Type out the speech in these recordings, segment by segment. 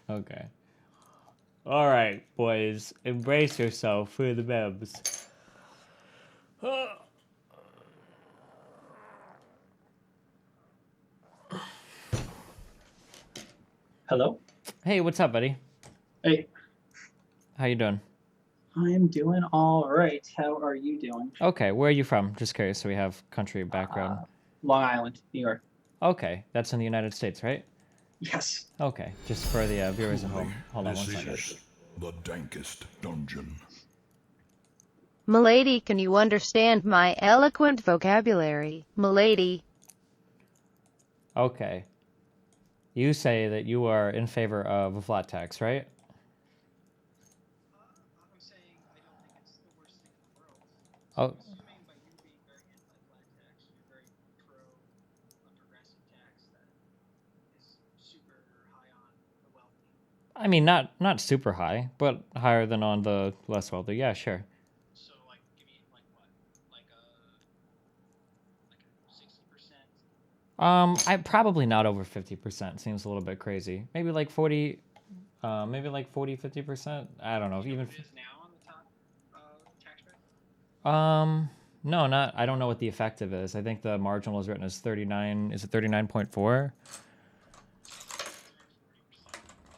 Okay. All right, boys, embrace yourself for the memes. Hello. Hey, what's up, buddy? Hey, How you doing? I am doing all right. How are you doing? Okay, where are you from? Just curious, so we have country background. Long Island, New York. Okay, that's in the United States, right? Yes. Okay, just for the viewers at Truly, home. Hold on one this second. is the dankest dungeon. Milady, can you understand my eloquent vocabulary? Milady. Okay, you say that you are in favor of a flat tax, right? I'm saying I don't think it's the worst thing in the world. So Oh, I'm assuming by you being very anti-flat tax, you're very pro a progressive tax that is super high on the wealthy. I mean, not super high, but higher than on the less wealthy. Yeah, sure. So like, give me like what, like a 60%. I probably not over 50%. Seems a little bit crazy. Maybe like 40. Maybe like 40, 50%. I don't know. Do you know Even. what it is now on the top tax rate? No, not. I don't know what the effective is. I think the marginal is written as 39. Is it 39.4? It's around 40%.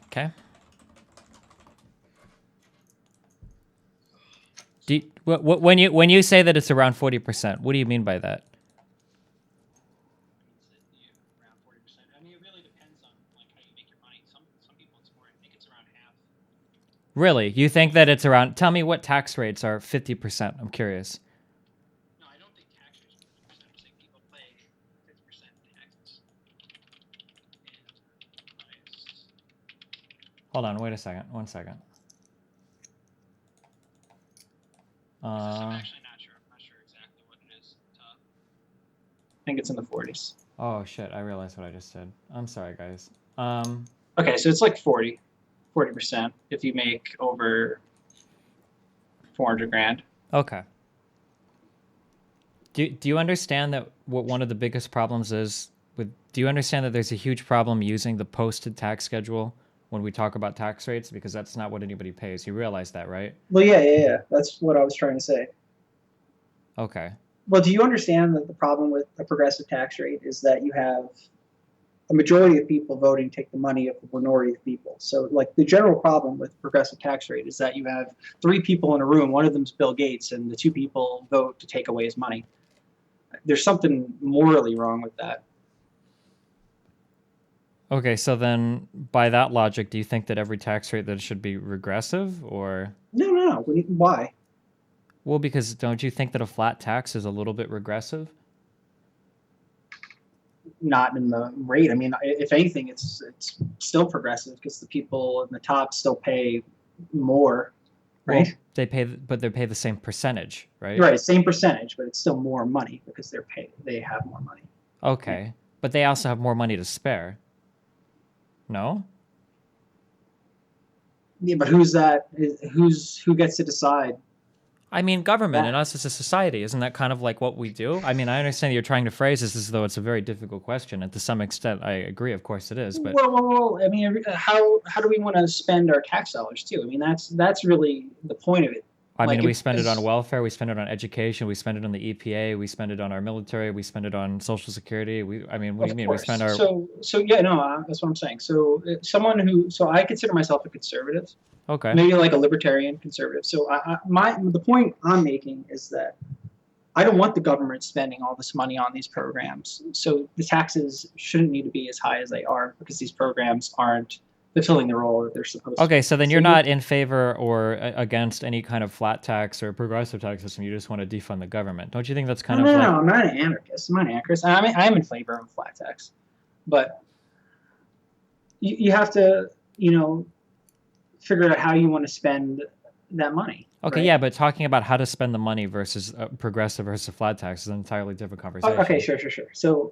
Okay. Do So you, when you say that it's around 40%, what do you mean by that? means that you around 40%. I mean, it really depends on like how you make your money. Some people it's more. I think it's around half. Really? You think that it's around? Tell me what tax rates are 50%. I'm curious. No, I don't think tax rates are 50%. I'm saying people pay 50% taxes. And highest. Hold on. Wait a second. One second. I'm Uh. actually not sure. I'm not sure exactly what it is. I think it's in the 40s. Oh shit! I realized what I just said. I'm sorry, guys. Okay, so it's like 40% if you make over 400 grand. Okay. Do you understand that what one of the biggest problems is with? Do you understand that there's a huge problem using the posted tax schedule when we talk about tax rates because that's not what anybody pays. You realize that, right? Well, yeah. That's what I was trying to say. Okay. Well, do you understand that the problem with a progressive tax rate is that you have a majority of people voting take the money of the minority of people. So, like, the general problem with progressive tax rate is that you have three people in a room. One of them's Bill Gates, and the two people vote to take away his money. There's something morally wrong with that. Okay, so then by that logic, do you think that every tax rate that should be regressive or No. Why? well because don't you think that a flat tax is a little bit regressive? Not in the rate. I mean, if anything, it's still progressive because the people in the top still pay more, Well, right? they pay the same percentage, right? Right, same percentage, but it's still more money because they have more money. Right? Okay. But they also have more money to spare. No? Yeah, but who's that? Who gets to decide I mean, government and that? us as a society, isn't that kind of like what we do? I mean, I understand you're trying to phrase this as though it's a very difficult question, and to some extent, I agree. Of course, it is. But Well, I mean, how do we want to spend our tax dollars too? I mean, that's really the point of it. I mean, Like, we spend it on because welfare, we spend it on education, we spend it on the EPA, we spend it on our military, we spend it on Social Security. I mean, what do you of mean? We spend course. our So yeah, no, that's what I'm saying. So so I consider myself a conservative, okay. maybe like a libertarian conservative. So the point I'm making is that I don't want the government spending all this money on these programs. So the taxes shouldn't need to be as high as they are because these programs aren't fulfilling the role that they're supposed to. Okay, so then So you're you not in favor or against any kind of flat tax or progressive tax system. You just want to defund the government. Don't you think that's no, kind of no, like no, I'm not an anarchist. I'm not an anarchist. I'm in favor of a flat tax, but you have to, you know, figure out how you want to spend that money, okay, right? yeah, but talking about how to spend the money versus progressive versus flat tax is an entirely different Okay, conversation. sure. So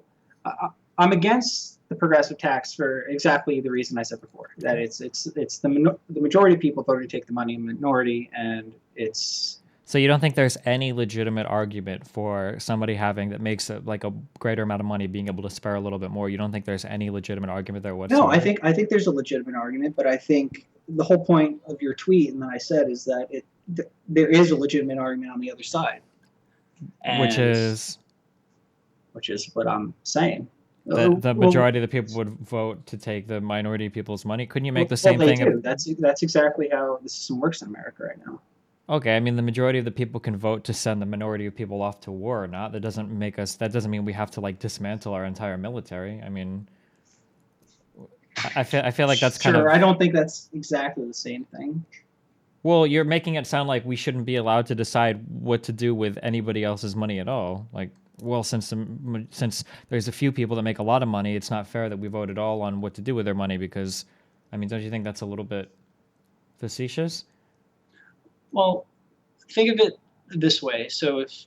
I'm against the progressive tax for exactly the reason I said before. That it's the majority of people voted to take the money, minority, and it's So you don't think there's any legitimate argument for somebody having that makes like a greater amount of money being able to spare a little bit more? You don't think there's any legitimate argument there No, whatsoever? I think there's a legitimate argument, but I think the whole point of your tweet and that I said is that there is a legitimate argument on the other side, Which and is which is what I'm saying. that the Well, majority of the people would vote to take the minority of people's money. Couldn't you make the well, same they thing? do. That's exactly how the system works in America right now. Okay, I mean the majority of the people can vote to send the minority of people off to war or not. That doesn't make us. That doesn't mean we have to like dismantle our entire military. I mean, I feel like that's kind of. Sure, I don't think that's exactly the same thing. Well, you're making it sound like we shouldn't be allowed to decide what to do with anybody else's money at all. Like, well, since there's a few people that make a lot of money, it's not fair that we vote at all on what to do with their money because, I mean, don't you think that's a little bit facetious? Well, think of it this way. So if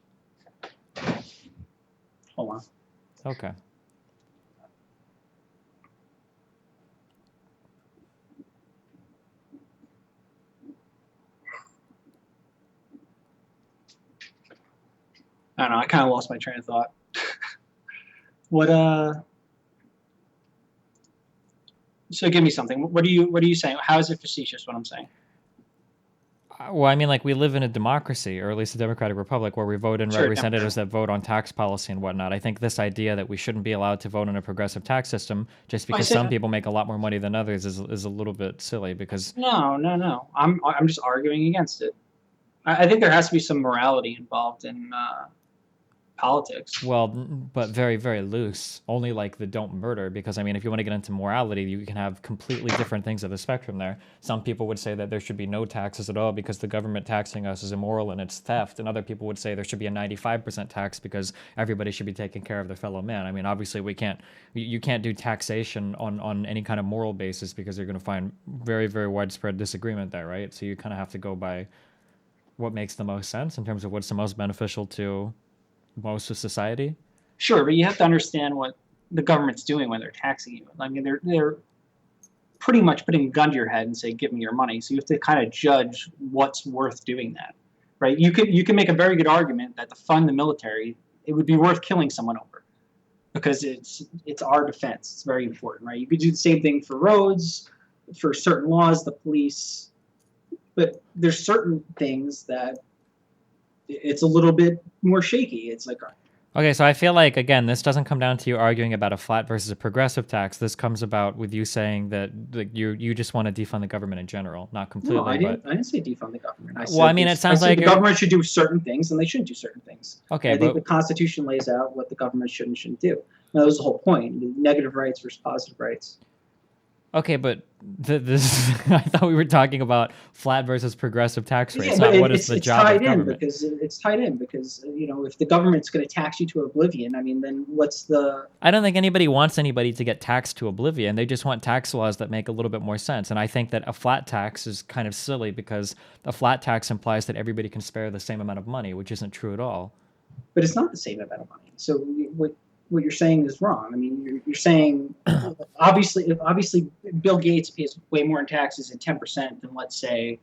hold on. Okay. I don't know. I kind of lost my train of thought. What So give me something. What are you saying? How is it facetious? What I'm saying? Well, I mean, like we live in a democracy, or at least a democratic republic, where we vote in Sure, representatives that vote on tax policy and whatnot. I think this idea that we shouldn't be allowed to vote on a progressive tax system just because some people make a lot more money than others is a little bit silly. Because No. I'm just arguing against it. I think there has to be some morality involved in politics. well, but very very loose. Only like the don't murder. Because I mean, if you want to get into morality, you can have completely different things of the spectrum there. Some people would say that there should be no taxes at all because the government taxing us is immoral and it's theft, and other people would say there should be a 95% tax because everybody should be taking care of their fellow man. I mean, obviously you can't do taxation on any kind of moral basis because you're going to find very very widespread disagreement there, right? So you kind of have to go by what makes the most sense in terms of what's the most beneficial to most of society. Sure, but you have to understand what the government's doing when they're taxing you. I mean, they're pretty much putting a gun to your head and say, "Give me your money." So you have to kind of judge what's worth doing that, right? You can make a very good argument that to fund the military, it would be worth killing someone over because it's our defense. It's very important, right? You could do the same thing for roads, for certain laws, the police, but there's certain things that it's a little bit more shaky. It's like, Okay, so I feel like again, this doesn't come down to you arguing about a flat versus a progressive tax. This comes about with you saying that you just want to defund the government in general, not completely. no, I but didn't say defund the government. Well, I mean, it sounds I said like the government should do certain things and they shouldn't do certain things. Okay, I think the but Constitution lays out what the government should and shouldn't do. Now, that was the whole point: negative rights versus positive rights. okay, but this I thought we were talking about flat versus progressive tax rates, Yeah, but not what is the job of government. it's tied in because if the government's going to tax you to oblivion, I mean, then what's the I don't think anybody wants anybody to get taxed to oblivion. They just want tax laws that make a little bit more sense. And I think that a flat tax is kind of silly because a flat tax implies that everybody can spare the same amount of money, which isn't true at all. but it's not the same amount of money. So what you're saying is wrong. I mean, you're saying obviously Bill Gates pays way more in taxes than 10% than let's say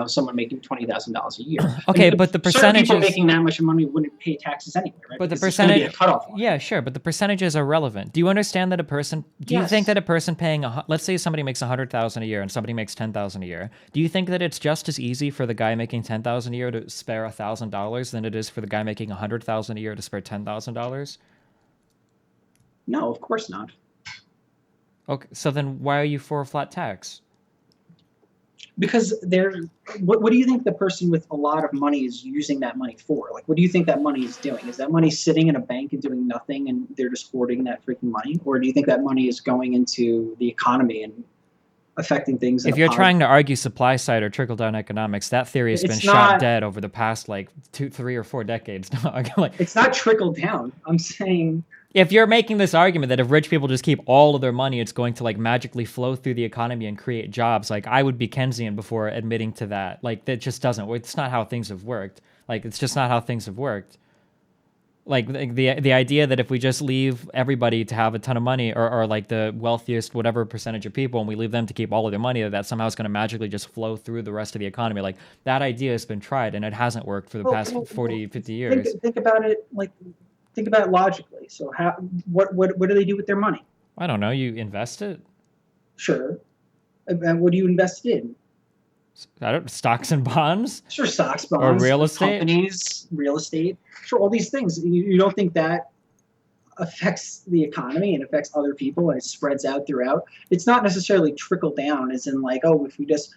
someone making $20,000 a year. Okay, I mean, but the certain percentages people making that much money wouldn't pay taxes anyway, right? But the Because there's gonna be percentage, a cutoff line. yeah, sure. But the percentages are relevant. Do you understand that a person? Do you Yes. think that a person paying let's say somebody makes 100,000 a year and somebody makes 10,000 a year? Do you think that it's just as easy for the guy making 10,000 a year to spare $1,000 than it is for the guy making 100,000 a year to spare $10,000? No, of course not. Okay, so then why are you for a flat tax? Because what do you think the person with a lot of money is using that money for? Like, what do you think that money is doing? Is that money sitting in a bank and doing nothing and they're just hoarding that freaking money? Or do you think that money is going into the economy and affecting things? If you're trying to argue supply side or trickle down economics, that theory has been shot dead over the past like 2, 3, or 4 decades. It's not trickle down. I'm saying if you're making this argument that if rich people just keep all of their money, it's going to like magically flow through the economy and create jobs, like I would be Keynesian before admitting to that. Like that just doesn't. It's not how things have worked. Like it's just not how things have worked. Like the idea that if we just leave everybody to have a ton of money, or like the wealthiest whatever percentage of people, and we leave them to keep all of their money, that somehow is going to magically just flow through the rest of the economy. Like that idea has been tried and it hasn't worked for the past 40, 50 years. Think about it think about it logically. So what do they do with their money? I don't know. You invest it. Sure. And what do you invest it in? I don't, stocks and bonds. Sure, stocks, bonds, real estate? companies, real estate. Sure, all these things. You don't think that affects the economy and affects other people and it spreads out throughout? It's not necessarily trickle down, as in like, oh, if we just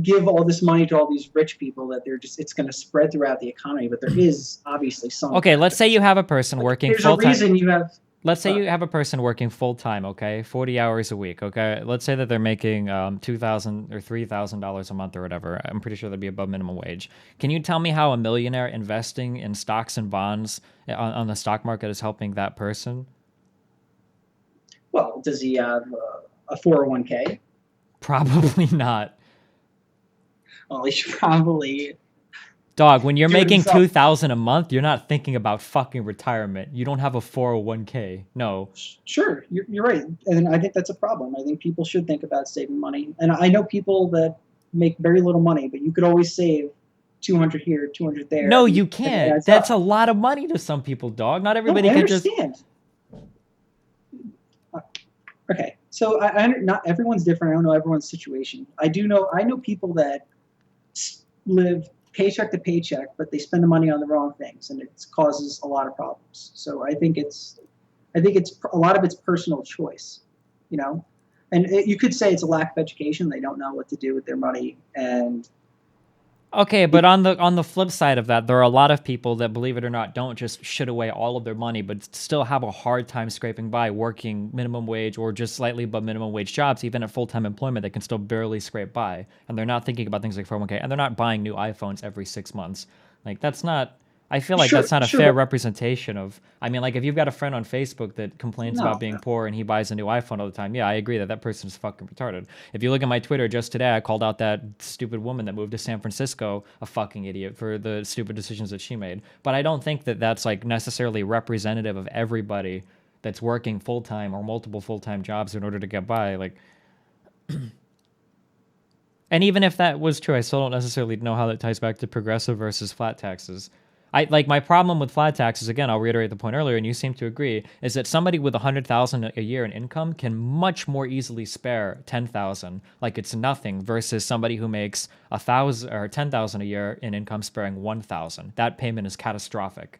give all this money to all these rich people, that it's going to spread throughout the economy. But there is obviously some. Okay, let's say you have a person working full time. There's a reason you have. Let's say you have a person working full time, okay, 40 hours a week, okay. Let's say that they're making $2,000 or $3,000 a month or whatever. I'm pretty sure that'd be above minimum wage. Can you tell me how a millionaire investing in stocks and bonds on the stock market is helping that person? Well, does he have a 401k? Probably not. Well, he should probably. Dog, when you're making himself. $2,000 a month, you're not thinking about fucking retirement. You don't have a 401k. No. Sure, you're right, and I think that's a problem. I think people should think about saving money, and I know people that make very little money, but you could always save 200 here, 200 there. No, you can't. That's a lot of money to some people, dog. Not everybody can just. Okay, so not everyone's different. I don't know everyone's situation. I know people that live paycheck to paycheck, but they spend the money on the wrong things, and it causes a lot of problems. So I think it's a lot of it's personal choice, and you could say it's a lack of education. They don't know what to do with their money, and Okay, but on the flip side of that, there are a lot of people that, believe it or not, don't just shit away all of their money, but still have a hard time scraping by, working minimum wage or just slightly above minimum wage jobs, even at full-time employment. They can still barely scrape by, and they're not thinking about things like 401k, and they're not buying new iPhones every 6 months. Like that's not. I feel like that's not a fair representation of. I mean, like if you've got a friend on Facebook that complains about being poor and he buys a new iPhone all the time, yeah, I agree that person is fucking retarded. If you look at my Twitter just today, I called out that stupid woman that moved to San Francisco a fucking idiot for the stupid decisions that she made. But I don't think that that's like necessarily representative of everybody that's working full time or multiple full time jobs in order to get by. Like. And even if that was true, I still don't necessarily know how that ties back to progressive versus flat taxes. My problem with flat taxes, again, I'll reiterate the point earlier, and you seem to agree, is that somebody with $100,000 a year in income can much more easily spare $10,000, like it's nothing, versus somebody who makes $1,000 or $10,000 a year in income sparing $1,000. That payment is catastrophic.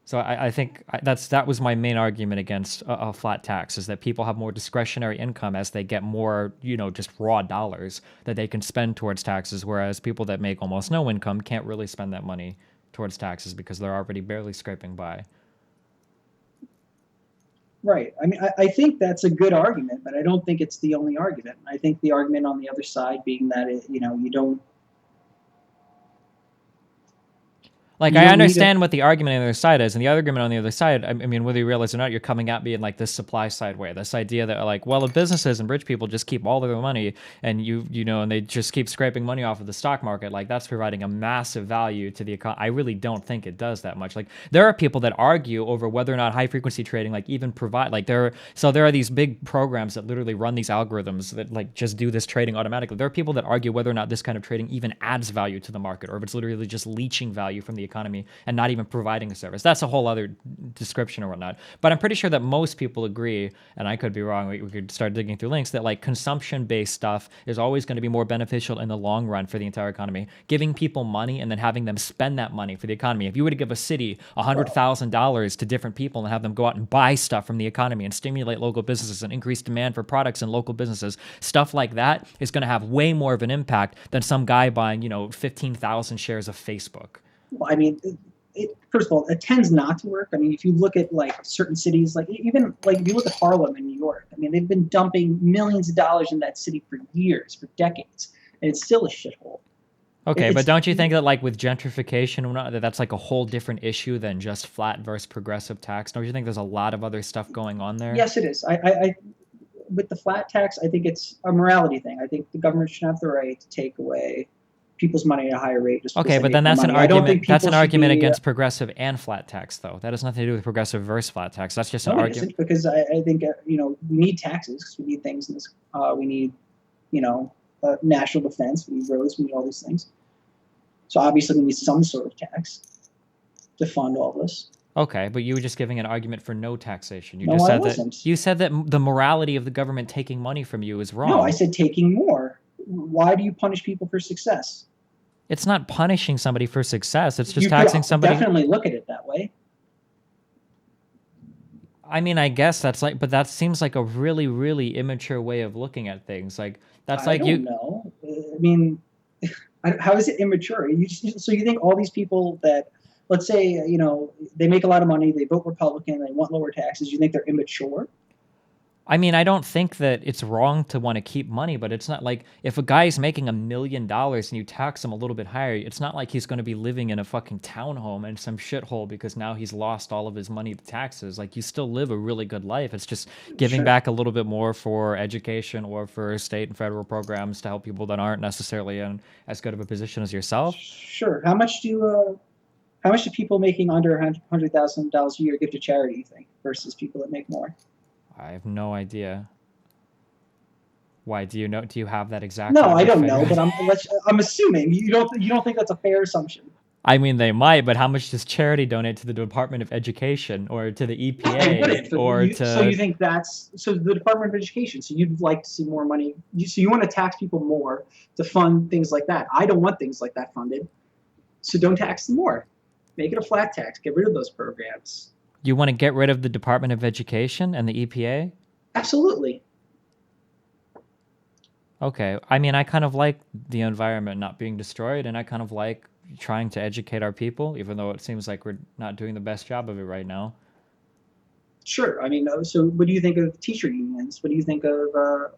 So I think that was my main argument against a flat tax, is that people have more discretionary income as they get more, just raw dollars that they can spend towards taxes, whereas people that make almost no income can't really spend that money towards taxes because they're already barely scraping by. Right. I mean, I think that's a good argument, but I don't think it's the only argument. I think the argument on the other side being that, you don't. Like, I understand what the argument on the other side is, and the argument on the other side, I mean, whether you realize it or not, you're coming at me in like this supply side way. This idea that like, well, if businesses and rich people just keep all of their money and and they just keep scraping money off of the stock market, like that's providing a massive value to the economy. I really don't think it does that much. Like, there are people that argue over whether or not high frequency trading like even provide like there are these big programs that literally run these algorithms that like just do this trading automatically. There are people that argue whether or not this kind of trading even adds value to the market, or if it's literally just leeching value from the economy and not even providing a service. That's a whole other description or whatnot. But I'm pretty sure that most people agree, and I could be wrong, we could start digging through links, that like consumption-based stuff is always going to be more beneficial in the long run for the entire economy. Giving people money and then having them spend that money for the economy. If you were to give a city $100,000 to different people and have them go out and buy stuff from the economy and stimulate local businesses and increase demand for products in local businesses, stuff like that is going to have way more of an impact than some guy buying, 15,000 shares of Facebook. Well, I mean, first of all, it tends not to work. I mean, if you look at like certain cities, like even like if you look at Harlem in New York, I mean, they've been dumping millions of dollars in that city for years, for decades, and it's still a shithole. Okay, but don't you think that like with gentrification, that's like a whole different issue than just flat versus progressive tax? Don't you think there's a lot of other stuff going on there? Yes, it is. I with the flat tax, I think it's a morality thing. I think the government should have the right to take away people's money at a higher rate. Just Okay, because but they then make more that's an money. I don't think argument. That's people an should argument be, against progressive and flat tax, though. That has nothing to do with progressive versus flat tax. That's just an No, it argument. isn't, because I think we need taxes because we need things in this. We need national defense. We need roads. We need all these things. So obviously we need some sort of tax to fund all this. Okay, but you were just giving an argument for no taxation. You No, just I said wasn't. that you said that the morality of the government taking money from you is wrong. No, I said taking more. Why do you punish people for success? It's not punishing somebody for success. It's just You taxing could somebody. definitely look at it that way. I mean, I guess that's like, but that seems like a really, really immature way of looking at things. Like that's like I don't know. I mean, how is it immature? So you think all these people that, let's say, they make a lot of money, they vote Republican, they want lower taxes, you think they're immature? I mean, I don't think that it's wrong to want to keep money, but it's not like if a guy's making $1 million and you tax him a little bit higher, it's not like he's going to be living in a fucking townhome in some shithole because now he's lost all of his money to taxes. Like, you still live a really good life. It's just giving Sure. back a little bit more for education or for state and federal programs to help people that aren't necessarily in as good of a position as yourself. Sure. How much do people making under $100,000 a year give to charity, you think, versus people that make more? I have no idea. Why do you know? Do you have that exact? No, I don't figure? know, but I'm assuming you don't think that's a fair assumption. I mean, they might, but how much does charity donate to the Department of Education or to the EPA They wouldn't, but or to? So you think so the Department of Education? So you'd like to see more money? So you want to tax people more to fund things like that? I don't want things like that funded, so don't tax them more. Make it a flat tax. Get rid of those programs. You want to get rid of the Department of Education and the EPA? Absolutely. Okay. I mean, I kind of like the environment not being destroyed, and I kind of like trying to educate our people, even though it seems like we're not doing the best job of it right now. Sure. I mean, so what do you think of teacher unions? What do you think of?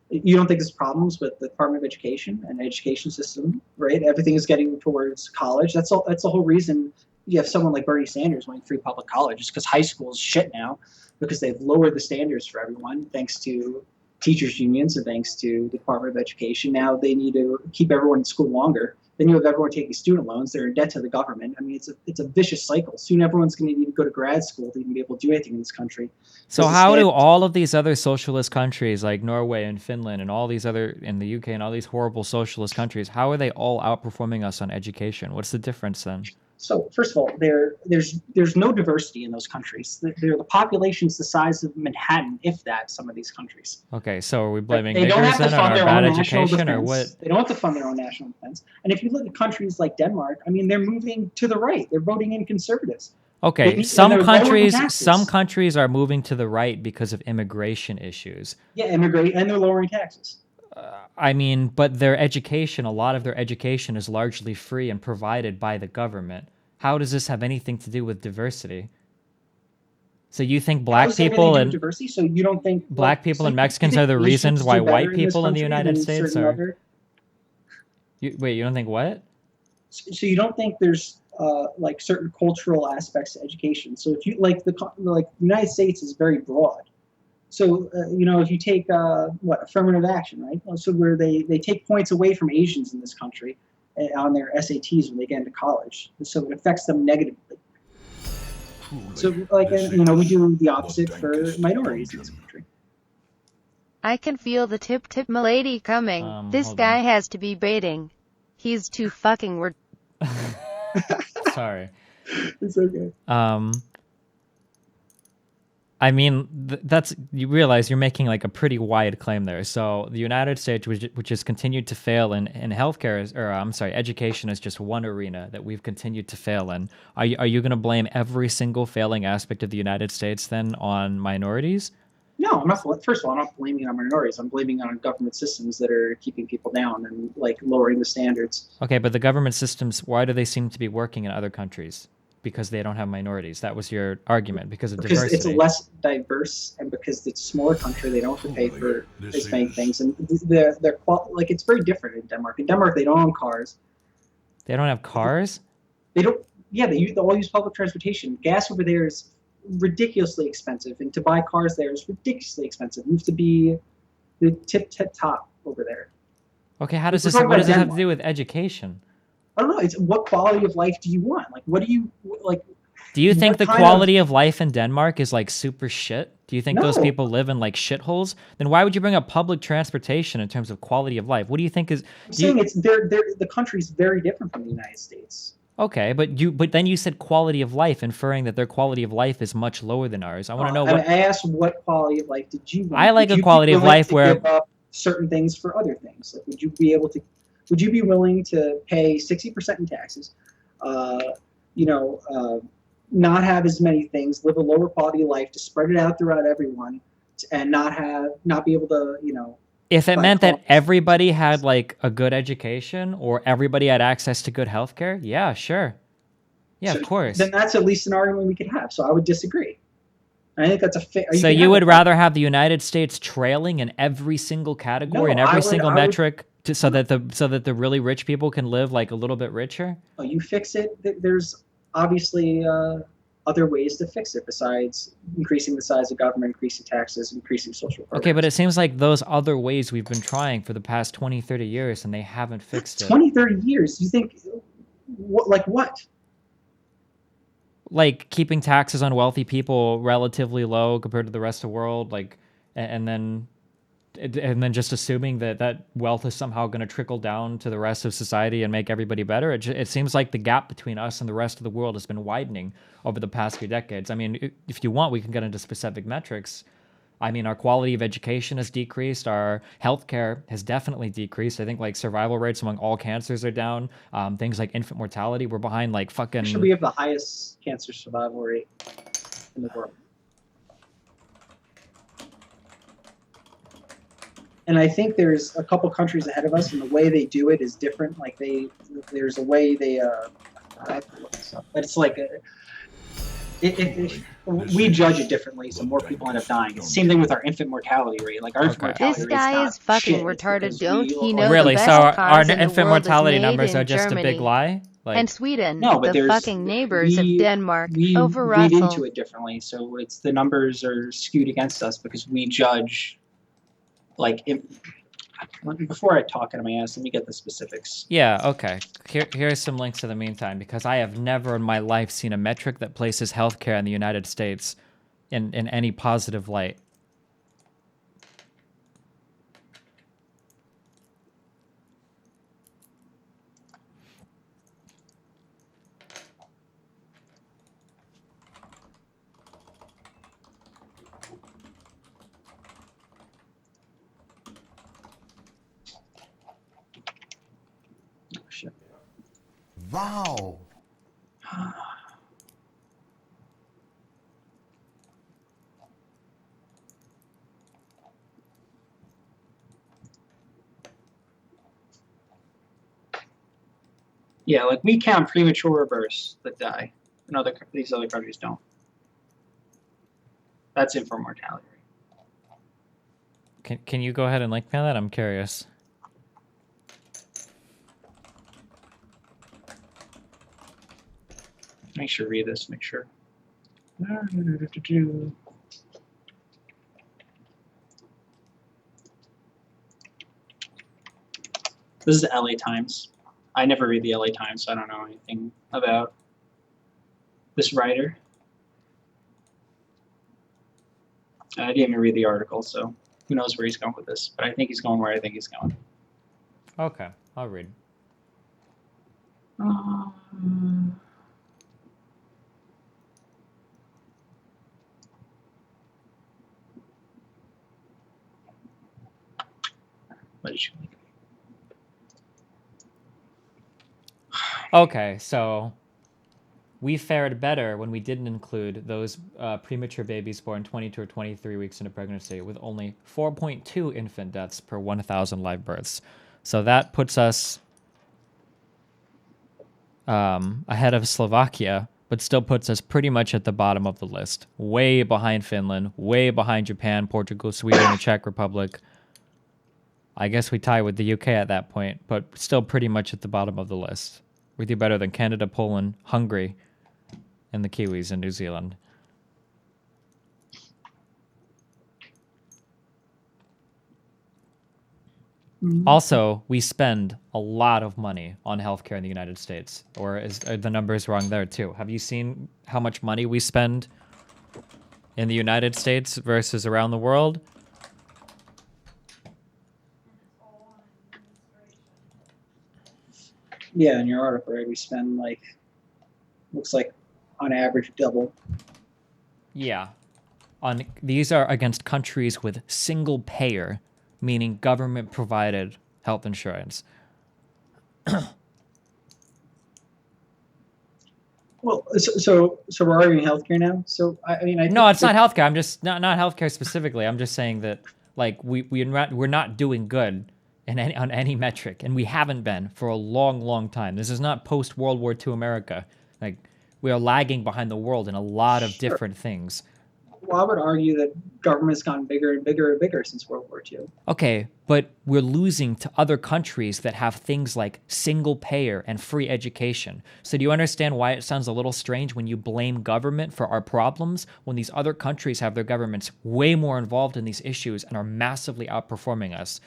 You don't think there's problems with the Department of Education and the education system, right? Everything is getting towards college. That's all. That's the whole reason you have someone like Bernie Sanders wanting free public college, is because high school is shit now, because they've lowered the standards for everyone thanks to teachers unions and thanks to the Department of Education. Now they need to keep everyone in school longer. Then you have everyone taking student loans. They're in debt to the government. I mean, it's a vicious cycle. Soon everyone's going to need to go to grad school to even be able to do anything in this country. So how do all of these other socialist countries like Norway and Finland and all these other, in the UK and all these horrible socialist countries, how are they all outperforming us on education? What's the difference then? So first of all, there's no diversity in those countries. The population's the size of Manhattan, if that. Some of these countries. Okay, so are we blaming They don't niggers have to then on fund our their bad own national education or defense. what? They don't have to fund their own national defense. And if you look at countries like Denmark, I mean, they're moving to the right. They're voting in conservatives. Okay, some countries are moving to the right because of immigration issues. Yeah, immigrate, and they're lowering taxes. I mean, but their education, a lot of their education is largely free and provided by the government. How does this have anything to do with diversity? So you think black people and diversity? So you don't think black people and Mexicans are the reasons why white people in the United States are? Wait, you don't think what? So you don't think there's like certain cultural aspects to education? So if you like the United States is very broad. So if you take affirmative action, right? So where they take points away from Asians in this country on their SATs when they get into college, so it affects them negatively. So we do the opposite for minorities in this country. I can feel the tip milady coming. This guy has to be baiting. He's too fucking Sorry. It's okay. I mean, you realize you're making like a pretty wide claim there. So the United States, which has continued to fail in healthcare, education is just one arena that we've continued to fail in. Are you going to blame every single failing aspect of the United States then on minorities? No, I'm not. First of all, I'm not blaming it on minorities. I'm blaming it on government systems that are keeping people down and like lowering the standards. Okay, but the government systems, why do they seem to be working in other countries? Because they don't have minorities. That was your argument, because of diversity. Because it's less diverse, and because it's a smaller country, they don't have to pay for as many things. And they're it's very different in Denmark. In Denmark, they don't own cars. They don't have cars? They don't. Yeah, they all use public transportation. Gas over there is ridiculously expensive, and to buy cars there is ridiculously expensive. You have to be the tip top over there. Okay, how We're does this? talking What about does this have to Denmark. do with education? I don't know. It's what quality of life do you want? Like, what do you like? Do you think What the kind of quality of life in Denmark is like super shit? Do you think those no? people live in like shitholes? Then why would you bring up public transportation in terms of quality of life? What do you think is I'm do you saying it's they're the country's very different from the United States. okay, but then you said quality of life, inferring that their quality of life is much lower than ours. I want to know I mean, what I asked what quality of life did you I want? like Would a you be quality of willing life to give where up certain things for other things? Like, would you be able to? Would you be willing to pay 60% in taxes? Uh, you know, not have as many things, live a lower quality of life, to spread it out throughout everyone, and not be able to, if it buy meant that cars. everybody had like a good education or everybody had access to good healthcare, yeah, sure. Yeah, So of course. then that's at least an argument we could have. So I would disagree. I think that's a fair. You So can you have would that argument. rather have the United States trailing in every single category No, and every I would. single I would. metric so that the really rich people can live like a little bit richer? You fix it. There's obviously other ways to fix it besides increasing the size of government, increasing taxes, increasing social Okay, but programs. it seems like those other ways we've been trying for the past 20, 30 years and they haven't fixed it. 20, 30 years. You think what? Like what? Like keeping taxes on wealthy people relatively low compared to the rest of the world, like and then just assuming that that wealth is somehow going to trickle down to the rest of society and make everybody better. It seems like the gap between us and the rest of the world has been widening over the past few decades. I mean, if you want, we can get into specific metrics. I mean, our quality of education has decreased. Our healthcare has definitely decreased. I think like survival rates among all cancers are down. Things like infant mortality, we're behind like Actually, fucking. we have the highest cancer survival rate in the world. And I think there's a couple countries ahead of us, and the way they do it is different. Like there's a way they, I have to look this up, but it's like we judge it differently, so more people end up dying. It's the same thing with our infant mortality rate. Like our infant Okay. mortality This rate's guy not is fucking shit. It's retarded. because Don't he like know the Really? So best our cars in the infant world is mortality made numbers are in just a big Germany lie? Like, and Sweden, no, but the there's fucking neighbors of Denmark, we over read into Russell. it differently. So it's the numbers are skewed against us because we judge like before I talk out of my ass, let me get the specifics. yeah, okay. Here's some links in the meantime, because I have never in my life seen a metric that places healthcare in the United States in any positive light. Oh, shit. Wow. Yeah, like we count premature births that die, and these other countries don't. That's infant mortality rate. Can you go ahead and link me on that? I'm curious. Make sure read this. Make sure. This is the LA Times. I never read the LA Times, so I don't know anything about this writer. I didn't even read the article, so who knows where he's going with this. But I think he's going where I think he's going. Okay, I'll read. What did you think? Okay, so we fared better when we didn't include those premature babies born 22 or 23 weeks into pregnancy, with only 4.2 infant deaths per 1,000 live births. So that puts us ahead of Slovakia, but still puts us pretty much at the bottom of the list. Way behind Finland, way behind Japan, Portugal, Sweden, the Czech Republic. I guess we tie with the UK at that point, but still pretty much at the bottom of the list. We do better than Canada, Poland, Hungary, and the Kiwis in New Zealand. Also, we spend a lot of money on healthcare in the United States. Or are the numbers wrong there too? Have you seen how much money we spend in the United States versus around the world? Yeah, in your article, right, we spend like, looks like on average double. Yeah. These are against countries with single payer, meaning government provided health insurance. Well, so we're arguing healthcare now. So I mean, I No, think it's not healthcare. I'm just not healthcare specifically. I'm just saying that like we're not doing good on any metric, and we haven't been for a long time. This is not post World War II America. Like we are lagging behind the world in a lot of different things. Well, I would argue that government's gotten bigger and bigger and bigger since World War II. Okay, but we're losing to other countries that have things like single payer and free education. So do you understand why it sounds a little strange when you blame government for our problems when these other countries have their governments way more involved in these issues and are massively outperforming us?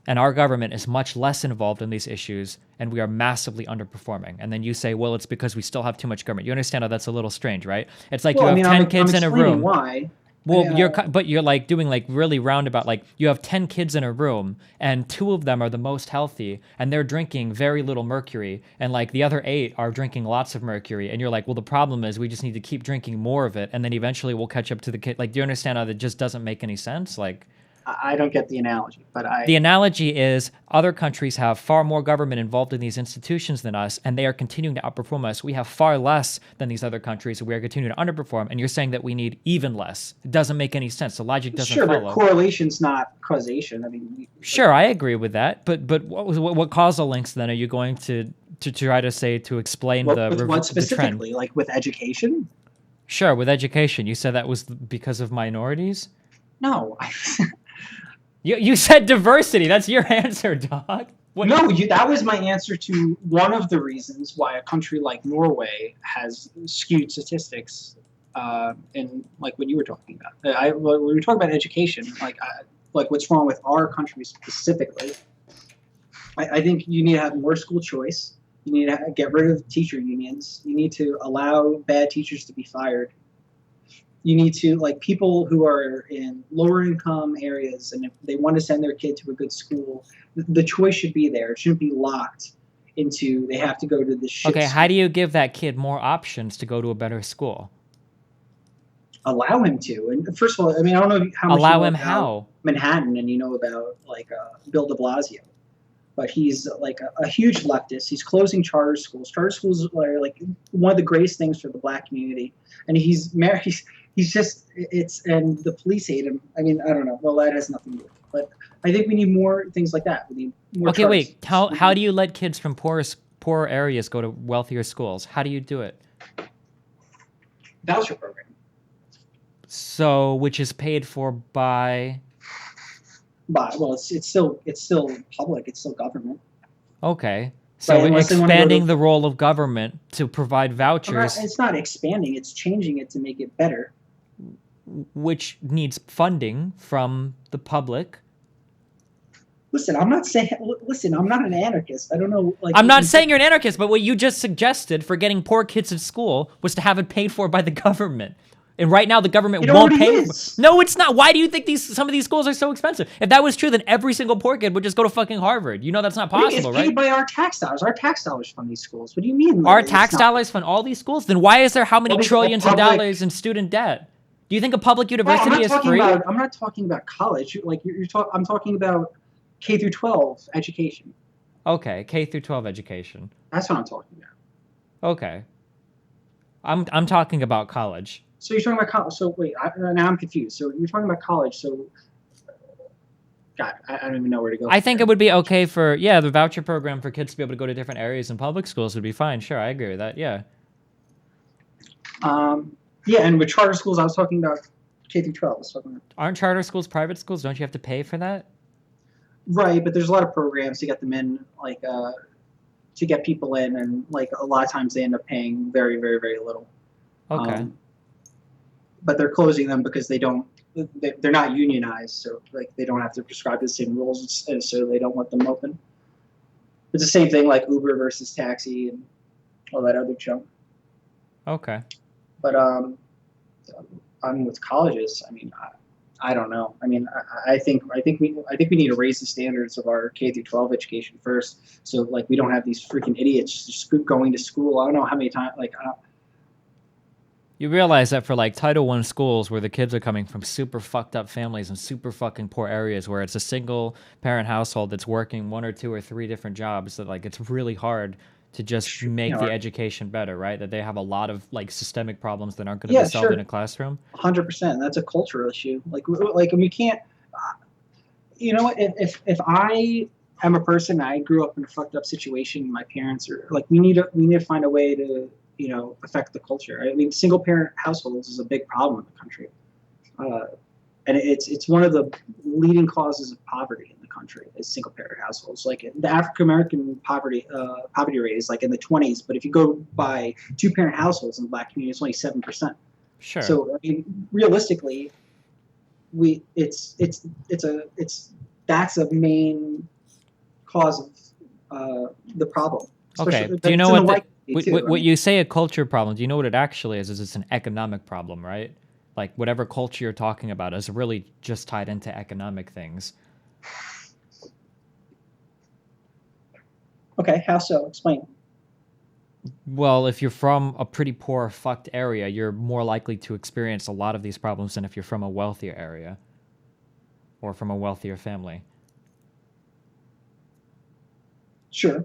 And our government is much less involved in these issues, and we are massively underperforming. And then you say, well, it's because we still have too much government. You understand how that's a little strange, right? It's like you have 10 kids in a room. Why? Well, you're like doing like really roundabout, like you have 10 kids in a room and 2 of them are the most healthy and they're drinking very little mercury and like the other 8 are drinking lots of mercury. And you're like, well, the problem is we just need to keep drinking more of it. And then eventually we'll catch up to the kid. Like, do you understand how that just doesn't make any sense? Like, I don't get the analogy, but the analogy is other countries have far more government involved in these institutions than us, and they are continuing to outperform us. We have far less than these other countries, and we are continuing to underperform. And you're saying that we need even less. It doesn't make any sense. The logic doesn't follow. Sure, but correlation's not causation. I mean, sure, I agree with that. But what causal links then are you going to try to say to explain what specifically? the trend? Like with education? Sure, with education. You said that was because of minorities? No. You said diversity. That's your answer, dog. What? No, that was my answer to one of the reasons why a country like Norway has skewed statistics. And like what you were talking about, when we were talking about education, like what's wrong with our country specifically. I think you need to have more school choice. You need to get rid of teacher unions. You need to allow bad teachers to be fired. You need to, like, people who are in lower income areas and if they want to send their kid to a good school, the choice should be there. It shouldn't be locked into they have to go to the shit Okay, school. how do you give that kid more options to go to a better school? Allow him to. And first of all, I mean, I don't know how much allow you know him about how Manhattan and you know about like Bill de Blasio. But he's like a huge leftist. He's closing charter schools. Charter schools are like one of the greatest things for the black community. And he's married. He's just and the police hate him. I mean, I don't know. Well, that has nothing to do with it. But I think we need more things like that. We need more. Okay, wait. How do you let kids from poorer areas go to wealthier schools? How do you do it? Voucher program. So, which is paid for by. Well, it's still public. It's still government. Okay. So expanding the role of government to provide vouchers. It's not expanding. It's changing it to make it better. Which needs funding from the public. Listen, I'm not an anarchist. I don't know. Like, I'm not saying you're an anarchist, but what you just suggested for getting poor kids at school was to have it paid for by the government. And right now, the government won't pay. No, it's not. Why do you think some of these schools are so expensive? If that was true, then every single poor kid would just go to fucking Harvard. You know that's not possible, right? It's paid by our tax dollars. Our tax dollars fund these schools. What do you mean? Our tax dollars fund all these schools? Then why is there how many trillions of dollars in student debt? Do you think a public university is free? I'm not talking about college. Like I'm talking about K through 12 education. Okay, K through 12 education. That's what I'm talking about. Okay. I'm talking about college. So you're talking about college. So wait, now I'm confused. So you're talking about college. So, God, I don't even know where to go. I think it would be okay for, the voucher program for kids to be able to go to different areas in public schools would be fine. Sure, I agree with that. Yeah. And with charter schools, I was talking about K through 12. Aren't charter schools private schools? Don't you have to pay for that? Right, but there's a lot of programs to get them in, like to get people in, and like a lot of times they end up paying very, very, very little. Okay. But they're closing them because they don't they're not unionized, so like they don't have to prescribe the same rules, and so they don't want them open. It's the same thing like Uber versus taxi and all that other junk. Okay. But I mean, with colleges, I mean, I don't know. I mean, I think we need to raise the standards of our K through 12 education first, so like we don't have these freaking idiots just going to school. I don't know how many times like. You realize that for like Title I schools where the kids are coming from super fucked up families and super fucking poor areas where it's a single parent household that's working 1 or 2 or 3 different jobs, that like it's really hard to just make the education better, right? That they have a lot of like systemic problems that aren't going to be solved in a classroom. 100%. That's a cultural issue. Like we can't. You know what? If I am a person, I grew up in a fucked up situation. My parents are like, we need to find a way to affect the culture. I mean, single parent households is a big problem in the country, and it's one of the leading causes of poverty in the country is single parent households. Like the African American poverty rate is like in the 20s, but if you go by 2-parent households in the Black community, it's only 7%. Sure. So I mean, realistically, that's a main cause of the problem. Okay. Do you know what you say a culture problem? Do you know what it actually is? Is it's an economic problem, right? Like whatever culture you're talking about is really just tied into economic things. Okay, how so? Explain. Well, if you're from a pretty poor, fucked area, you're more likely to experience a lot of these problems than if you're from a wealthier area or from a wealthier family. Sure.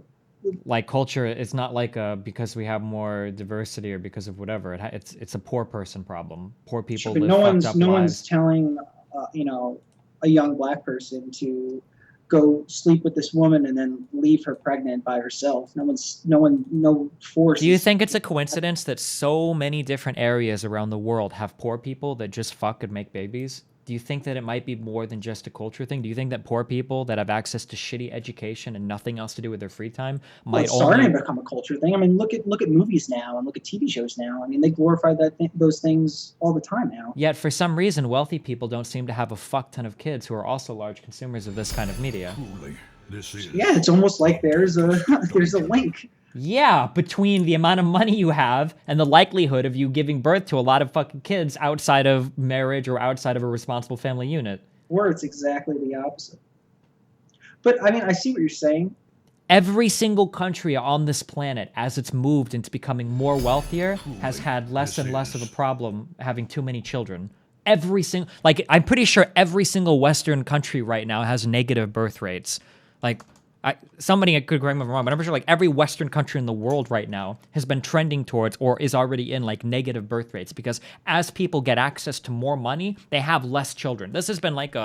Like culture, it's not like because we have more diversity or because of whatever. It's a poor person problem. Poor people live fucked up lives. No one's telling a young Black person to go sleep with this woman and then leave her pregnant by herself. No force. Do you think it's a coincidence that so many different areas around the world have poor people that just fuck and make babies? Do you think that it might be more than just a culture thing? Do you think that poor people that have access to shitty education and nothing else to do with their free time it's starting to become a culture thing? I mean, look at movies now and look at TV shows now. I mean, they glorify those things all the time now. Yet, for some reason, wealthy people don't seem to have a fuck ton of kids who are also large consumers of this kind of media. Truly, this is... Yeah, it's almost like there's a link. Yeah, between the amount of money you have and the likelihood of you giving birth to a lot of fucking kids outside of marriage or outside of a responsible family unit. Or it's exactly the opposite. But, I mean, I see what you're saying. Every single country on this planet, as it's moved into becoming more wealthier, has had less and less of a problem having too many children. I'm pretty sure every single Western country right now has negative birth rates. Like... somebody could correct me if I'm wrong, but I'm pretty sure like every Western country in the world right now has been trending towards or is already in like negative birth rates because as people get access to more money, they have less children. This has been like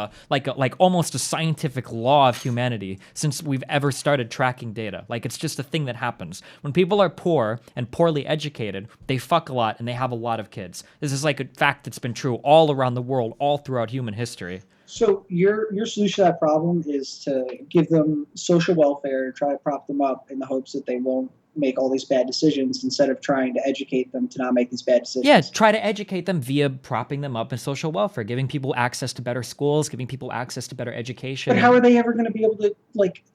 almost a scientific law of humanity since we've ever started tracking data. Like it's just a thing that happens. When people are poor and poorly educated, they fuck a lot and they have a lot of kids. This is like a fact that's been true all around the world, all throughout human history. So your solution to that problem is to give them social welfare, try to prop them up in the hopes that they won't make all these bad decisions instead of trying to educate them to not make these bad decisions. Yeah, try to educate them via propping them up in social welfare, giving people access to better schools, giving people access to better education. But how are they ever going to be able to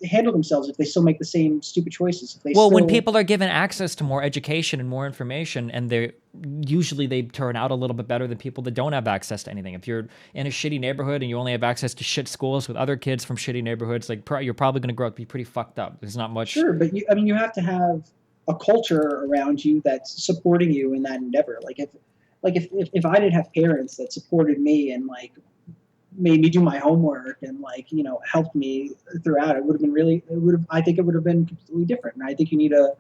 handle themselves if they still make the same stupid choices? When people are given access to more education and more information, and they turn out a little bit better than people that don't have access to anything. If you're in a shitty neighborhood and you only have access to shit schools with other kids from shitty neighborhoods, you're probably going to grow up to be pretty fucked up. There's not much. Sure, but you have to have a culture around you that's supporting you in that endeavor. If I didn't have parents that supported me and made me do my homework and helped me throughout, I think it would have been completely different. And I think you need a.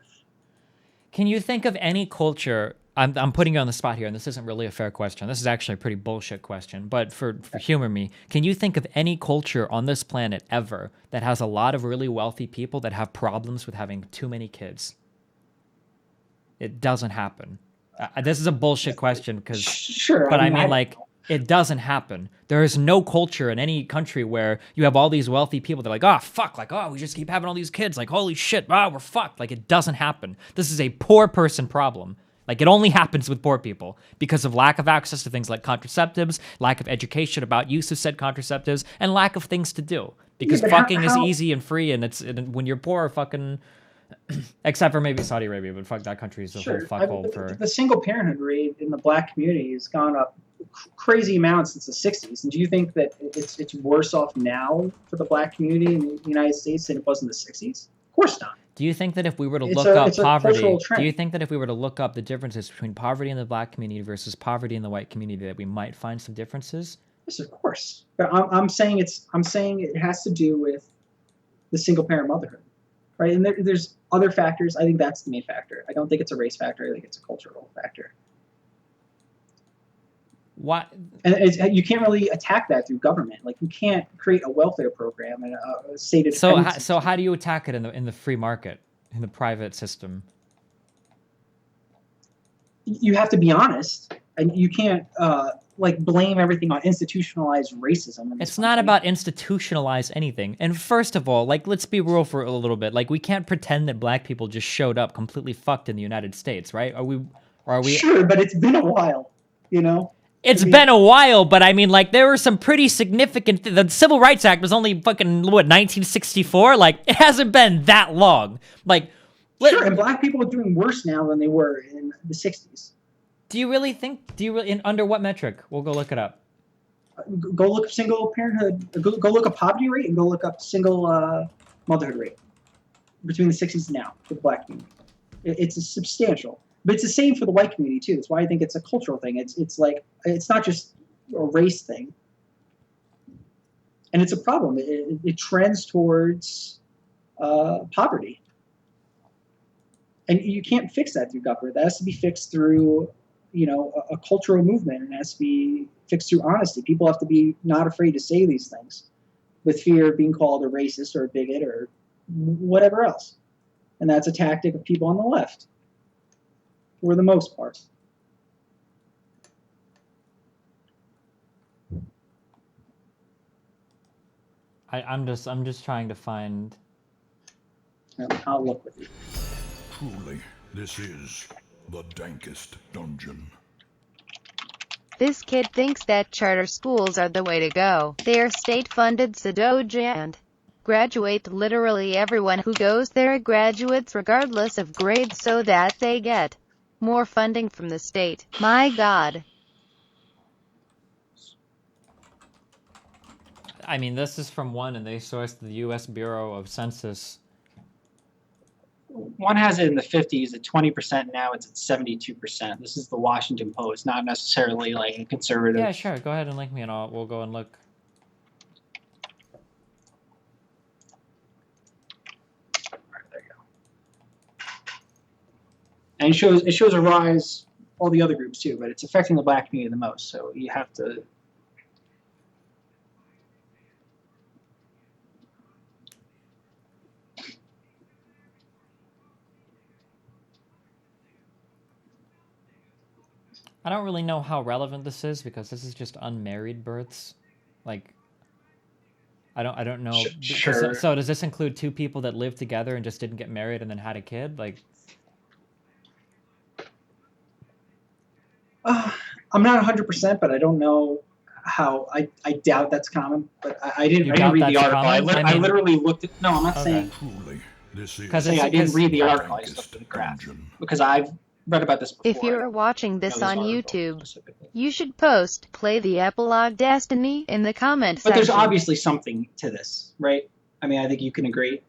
Can you think of any culture? I'm putting you on the spot here, and this isn't really a fair question. This is actually a pretty bullshit question, but for humor me, can you think of any culture on this planet ever that has a lot of really wealthy people that have problems with having too many kids? It doesn't happen. This is a bullshit question because, sure, but I mean it doesn't happen. There is no culture in any country where you have all these wealthy people. They're like, oh, fuck. We just keep having all these kids. Holy shit. We're fucked. It doesn't happen. This is a poor person problem. Like, it only happens with poor people because of lack of access to things like contraceptives, lack of education about use of said contraceptives, and lack of things to do. Because but fucking is how- easy and free, and when you're poor, fucking... Except for maybe Saudi Arabia, but fuck, that country is a whole fuckhole for... The single parenthood rate in the black community has gone up crazy amounts since the 60s. And do you think that it's worse off now for the black community in the United States than it was in the 60s? Of course not. Do you think that if we were to It's look a- up it's a poverty, cultural trend. do you think that if we were to look up the differences between poverty in the black community versus poverty in the white community, that we might find some differences? Yes, of course. But I'm saying it has to do with the single parent motherhood, right? And there's other factors. I think that's the main factor. I don't think it's a race factor. I think it's a cultural factor. What? And you can't really attack that through government. Like, you can't create a welfare program and a state. So how do you attack it in the free market, in the private system? You have to be honest, and you can't blame everything on institutionalized racism. It's not about institutionalize anything. And first of all, like, let's be real for a little bit. Like, we can't pretend that black people just showed up completely fucked in the United States, right? Are we? Sure, but it's been a while, you know. It's been a while, but I mean, like, there were some pretty significant... The Civil Rights Act was only fucking, what, 1964? Like, it hasn't been that long. Like... Sure, and black people are doing worse now than they were in the 60s. Do you really think... under what metric? We'll go look it up. Go look up single parenthood... Go look up poverty rate and go look up single motherhood rate between the 60s and now for the black community. It's a substantial... But it's the same for the white community, too. That's why I think it's a cultural thing. It's like, it's not just a race thing. And it's a problem. It trends towards poverty. And you can't fix that through government. That has to be fixed through, a cultural movement. And it has to be fixed through honesty. People have to be not afraid to say these things with fear of being called a racist or a bigot or whatever else. And that's a tactic of people on the left. For the most part. I'm just trying to find... I'll look with you. Truly, this is the dankest dungeon. This kid thinks that charter schools are the way to go. They are state-funded Sadoja and graduate literally everyone who goes there graduates regardless of grades so that they get more funding from the state. My God. I mean, this is from one, and they sourced the U.S. Bureau of Census. One has it in the 50s at 20%. Now it's at 72%. This is the Washington Post, not necessarily like a conservative. Yeah, sure. Go ahead and link me, and we'll go and look. And it shows a rise, all the other groups too, but it's affecting the black community the most. So you have to. I don't really know how relevant this is because this is just unmarried births. Like, I don't know. Sure. So does this include two people that lived together and just didn't get married and then had a kid? Like. I'm not 100%, but I don't know how. I doubt that's common, but I didn't read the article. I literally looked at. No, I'm not saying. Truly, this is Because I didn't read the the article. I just looked at the graph because I've read about this before. If you're watching this on article YouTube, specifically. you should play the epilogue Destiny in the comment But section. there's obviously something to this, right? I mean, I think you can agree.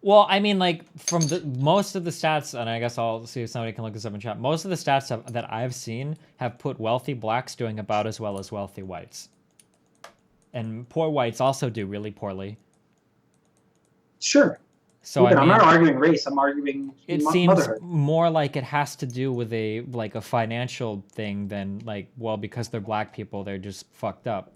Well, I mean, like, from most of the stats, and I guess I'll see if somebody can look this up in chat, most of the stats that I've seen have put wealthy blacks doing about as well as wealthy whites. And poor whites also do really poorly. Sure. So I'm I mean, not arguing race. I'm arguing it seems motherhood. more like it has to do with a financial thing than like, well, because they're black people, they're just fucked up.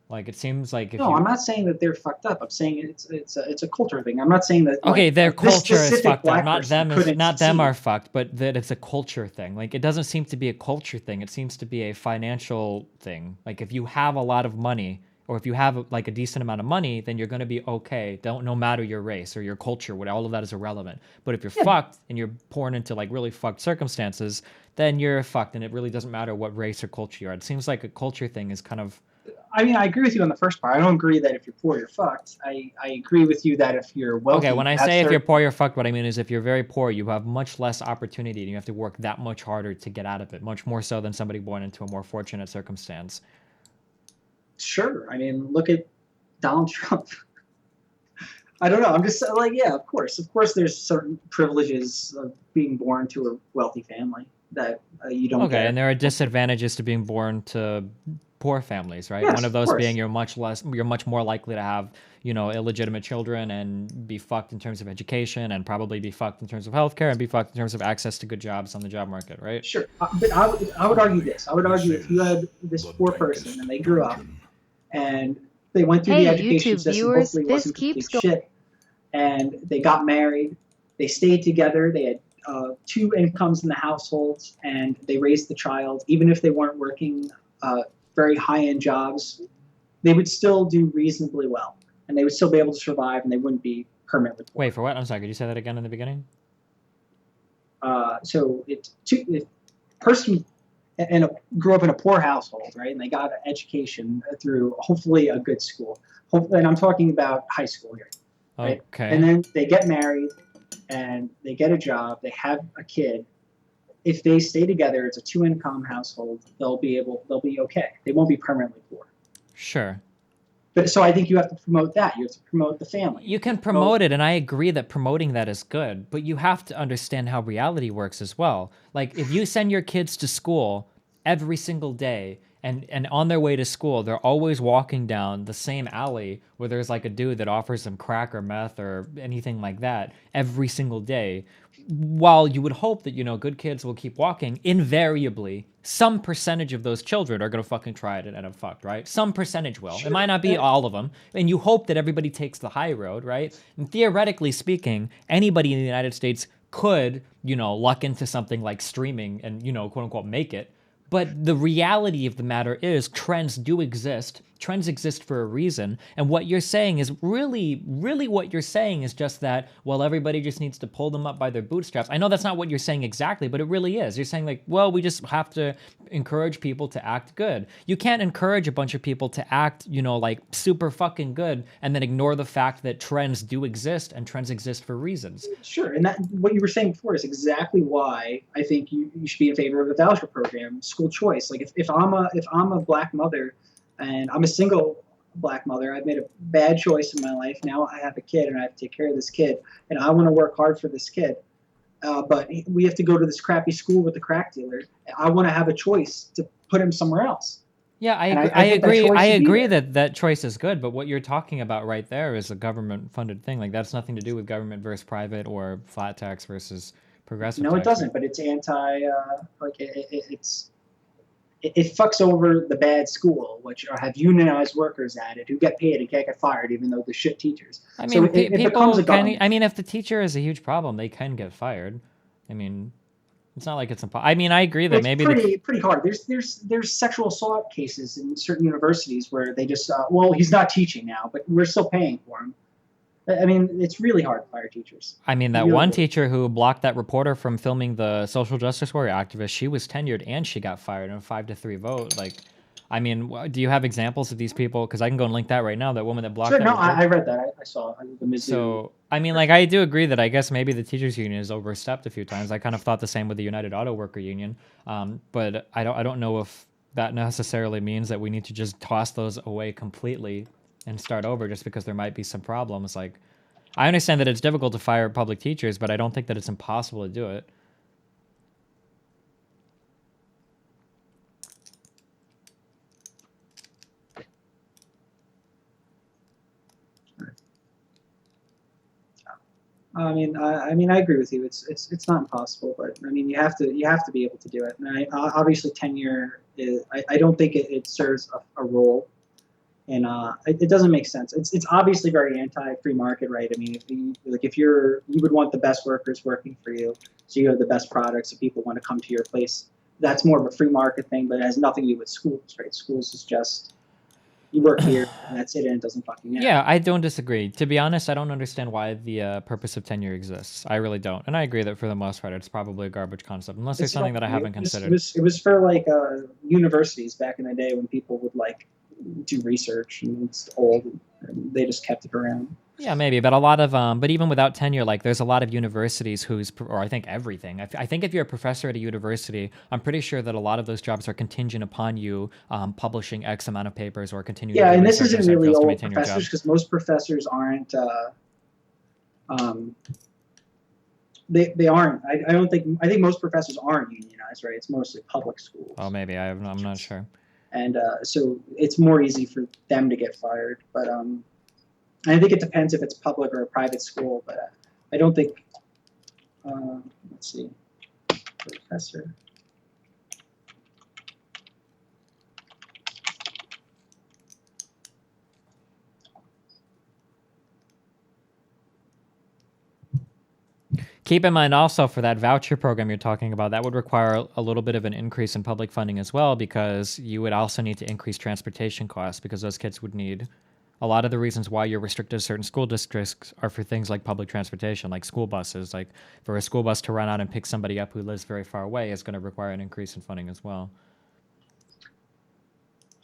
Like, it seems like if No, I'm not saying that they're fucked up. I'm saying it's a culture thing. I'm not saying that. Okay, like, their this culture is specific fucked up. black Not person them. couldn't Not them succeed. are fucked, but that it's a culture thing. Like, it doesn't seem to be a culture thing. It seems to be a financial thing. Like, if you have a lot of money or if you have like a decent amount of money, then you're going to be okay. Don't no matter your race or your culture, what all of that is irrelevant. But if you're fucked and you're born into like really fucked circumstances, then you're fucked, and it really doesn't matter what race or culture you are. It seems like a culture thing is kind of. I mean, I agree with you on the first part. I don't agree that if you're poor, you're fucked. I agree with you that if you're wealthy... Okay, when I say if you're poor, you're fucked, what I mean is if you're very poor, you have much less opportunity and you have to work that much harder to get out of it, much more so than somebody born into a more fortunate circumstance. Sure. I mean, look at Donald Trump. I don't know. I'm just like, yeah, of course. Of course, there's certain privileges of being born to a wealthy family that you don't get. Okay, and there are disadvantages to being born to poor families, right? Yes, One of those course. being you're much more likely to have, illegitimate children and be fucked in terms of education, and probably be fucked in terms of healthcare, and be fucked in terms of access to good jobs on the job market, right? Sure. But I would argue this. I would argue if you had this poor person and they grew up and they went through the education YouTube system, viewers, hopefully it this wasn't keeps complete shit, and they got married, they stayed together, they had 2 incomes in the households, and they raised the child, even if they weren't working very high-end jobs, they would still do reasonably well, and they would still be able to survive, and they wouldn't be permanently poor. Wait, for what? I'm sorry, could you say that again in the beginning? So person grew up in a poor household, right? And they got an education through hopefully a good school. And I'm talking about high school here. Right? Okay. And then they get married and they get a job, they have a kid. If they stay together, it's a 2-income household, they'll be okay. They won't be permanently poor. Sure. But so I think you have to promote that. You have to promote the family. You can promote it, and I agree that promoting that is good, but you have to understand how reality works as well. Like, if you send your kids to school every single day, and on their way to school, they're always walking down the same alley where there's like a dude that offers them crack or meth or anything like that every single day, while you would hope that, good kids will keep walking, invariably, some percentage of those children are going to fucking try it and end up fucked, right? Some percentage will. It might not be all of them. And you hope that everybody takes the high road, right? And theoretically speaking, anybody in the United States could, luck into something like streaming and, quote unquote, make it. But the reality of the matter is trends do exist. Trends exist for a reason. And what you're saying is really what you're saying is just that, well, everybody just needs to pull them up by their bootstraps. I know that's not what you're saying exactly, but it really is. You're saying like, well, we just have to encourage people to act good. You can't encourage a bunch of people to act, like super fucking good and then ignore the fact that trends do exist and trends exist for reasons. Sure, and that what you were saying before is exactly why I think you should be in favor of the voucher program, school choice. Like if I'm a black mother and I'm a single black mother, I've made a bad choice in my life. Now I have a kid and I have to take care of this kid, and I want to work hard for this kid. But we have to go to this crappy school with the crack dealer. I want to have a choice to put him somewhere else. Yeah, I agree. I agree that choice is good, but what you're talking about right there is a government-funded thing. Like that's nothing to do with government versus private or flat tax versus progressive. No, it doesn't. But it's anti. It fucks over the bad school, which have unionized workers at it who get paid and can't get fired, even though they're shit teachers. I mean, so it becomes a government. I mean, if the teacher is a huge problem, they can get fired. I mean, it's not like it's impossible. I mean, I agree that maybe pretty hard. There's sexual assault cases in certain universities where they just well, he's not teaching now, but we're still paying for him. I mean, it's really hard to fire teachers. I mean, that one teacher who blocked that reporter from filming the social justice warrior activist, she was tenured and she got fired in a 5-3 vote. Like, I mean, do you have examples of these people? Because I can go and link that right now. That woman that blocked. Sure, that. No, I read that. I saw the Mizzou. So, I mean, like, I do agree that I guess maybe the teachers union has overstepped a few times. I kind of thought the same with the United Auto Worker Union, but I don't know if that necessarily means that we need to just toss those away completely and start over just because there might be some problems. Like, I understand that it's difficult to fire public teachers, but I don't think that it's impossible to do it. I mean, I agree with you. It's not impossible, but I mean, you have to be able to do it. And obviously, tenure is. I don't think it serves a role, and it doesn't make sense. It's obviously very anti-free market, right? I mean, if you would want the best workers working for you, so you have the best products, so people want to come to your place. That's more of a free market thing, but it has nothing to do with schools, right? Schools is just You work here, and that's it, and it doesn't fucking matter. Yeah, I don't disagree. To be honest, I don't understand why the purpose of tenure exists. I really don't. And I agree that for the most part, it's probably a garbage concept, unless there's something that I haven't considered. It was for like universities back in the day when people would like do research, and it's old, and they just kept it around. Yeah, maybe, but a lot of but even without tenure, like there's a lot of universities or I think everything. I think if you're a professor at a university, I'm pretty sure that a lot of those jobs are contingent upon you publishing X amount of papers or continuing. Yeah, to do and this research isn't really to old maintain your job. professors because most professors aren't. They aren't. I don't think. I think most professors aren't unionized, right? It's mostly public schools. Oh, maybe I'm not sure. And so it's more easy for them to get fired, but I think it depends if it's public or a private school, but I don't think, let's see, professor. Keep in mind also for that voucher program you're talking about, that would require a little bit of an increase in public funding as well, because you would also need to increase transportation costs because those kids would need. A lot of the reasons why you're restricted to certain school districts are for things like public transportation, like school buses. Like for a school bus to run out and pick somebody up who lives very far away is going to require an increase in funding as well.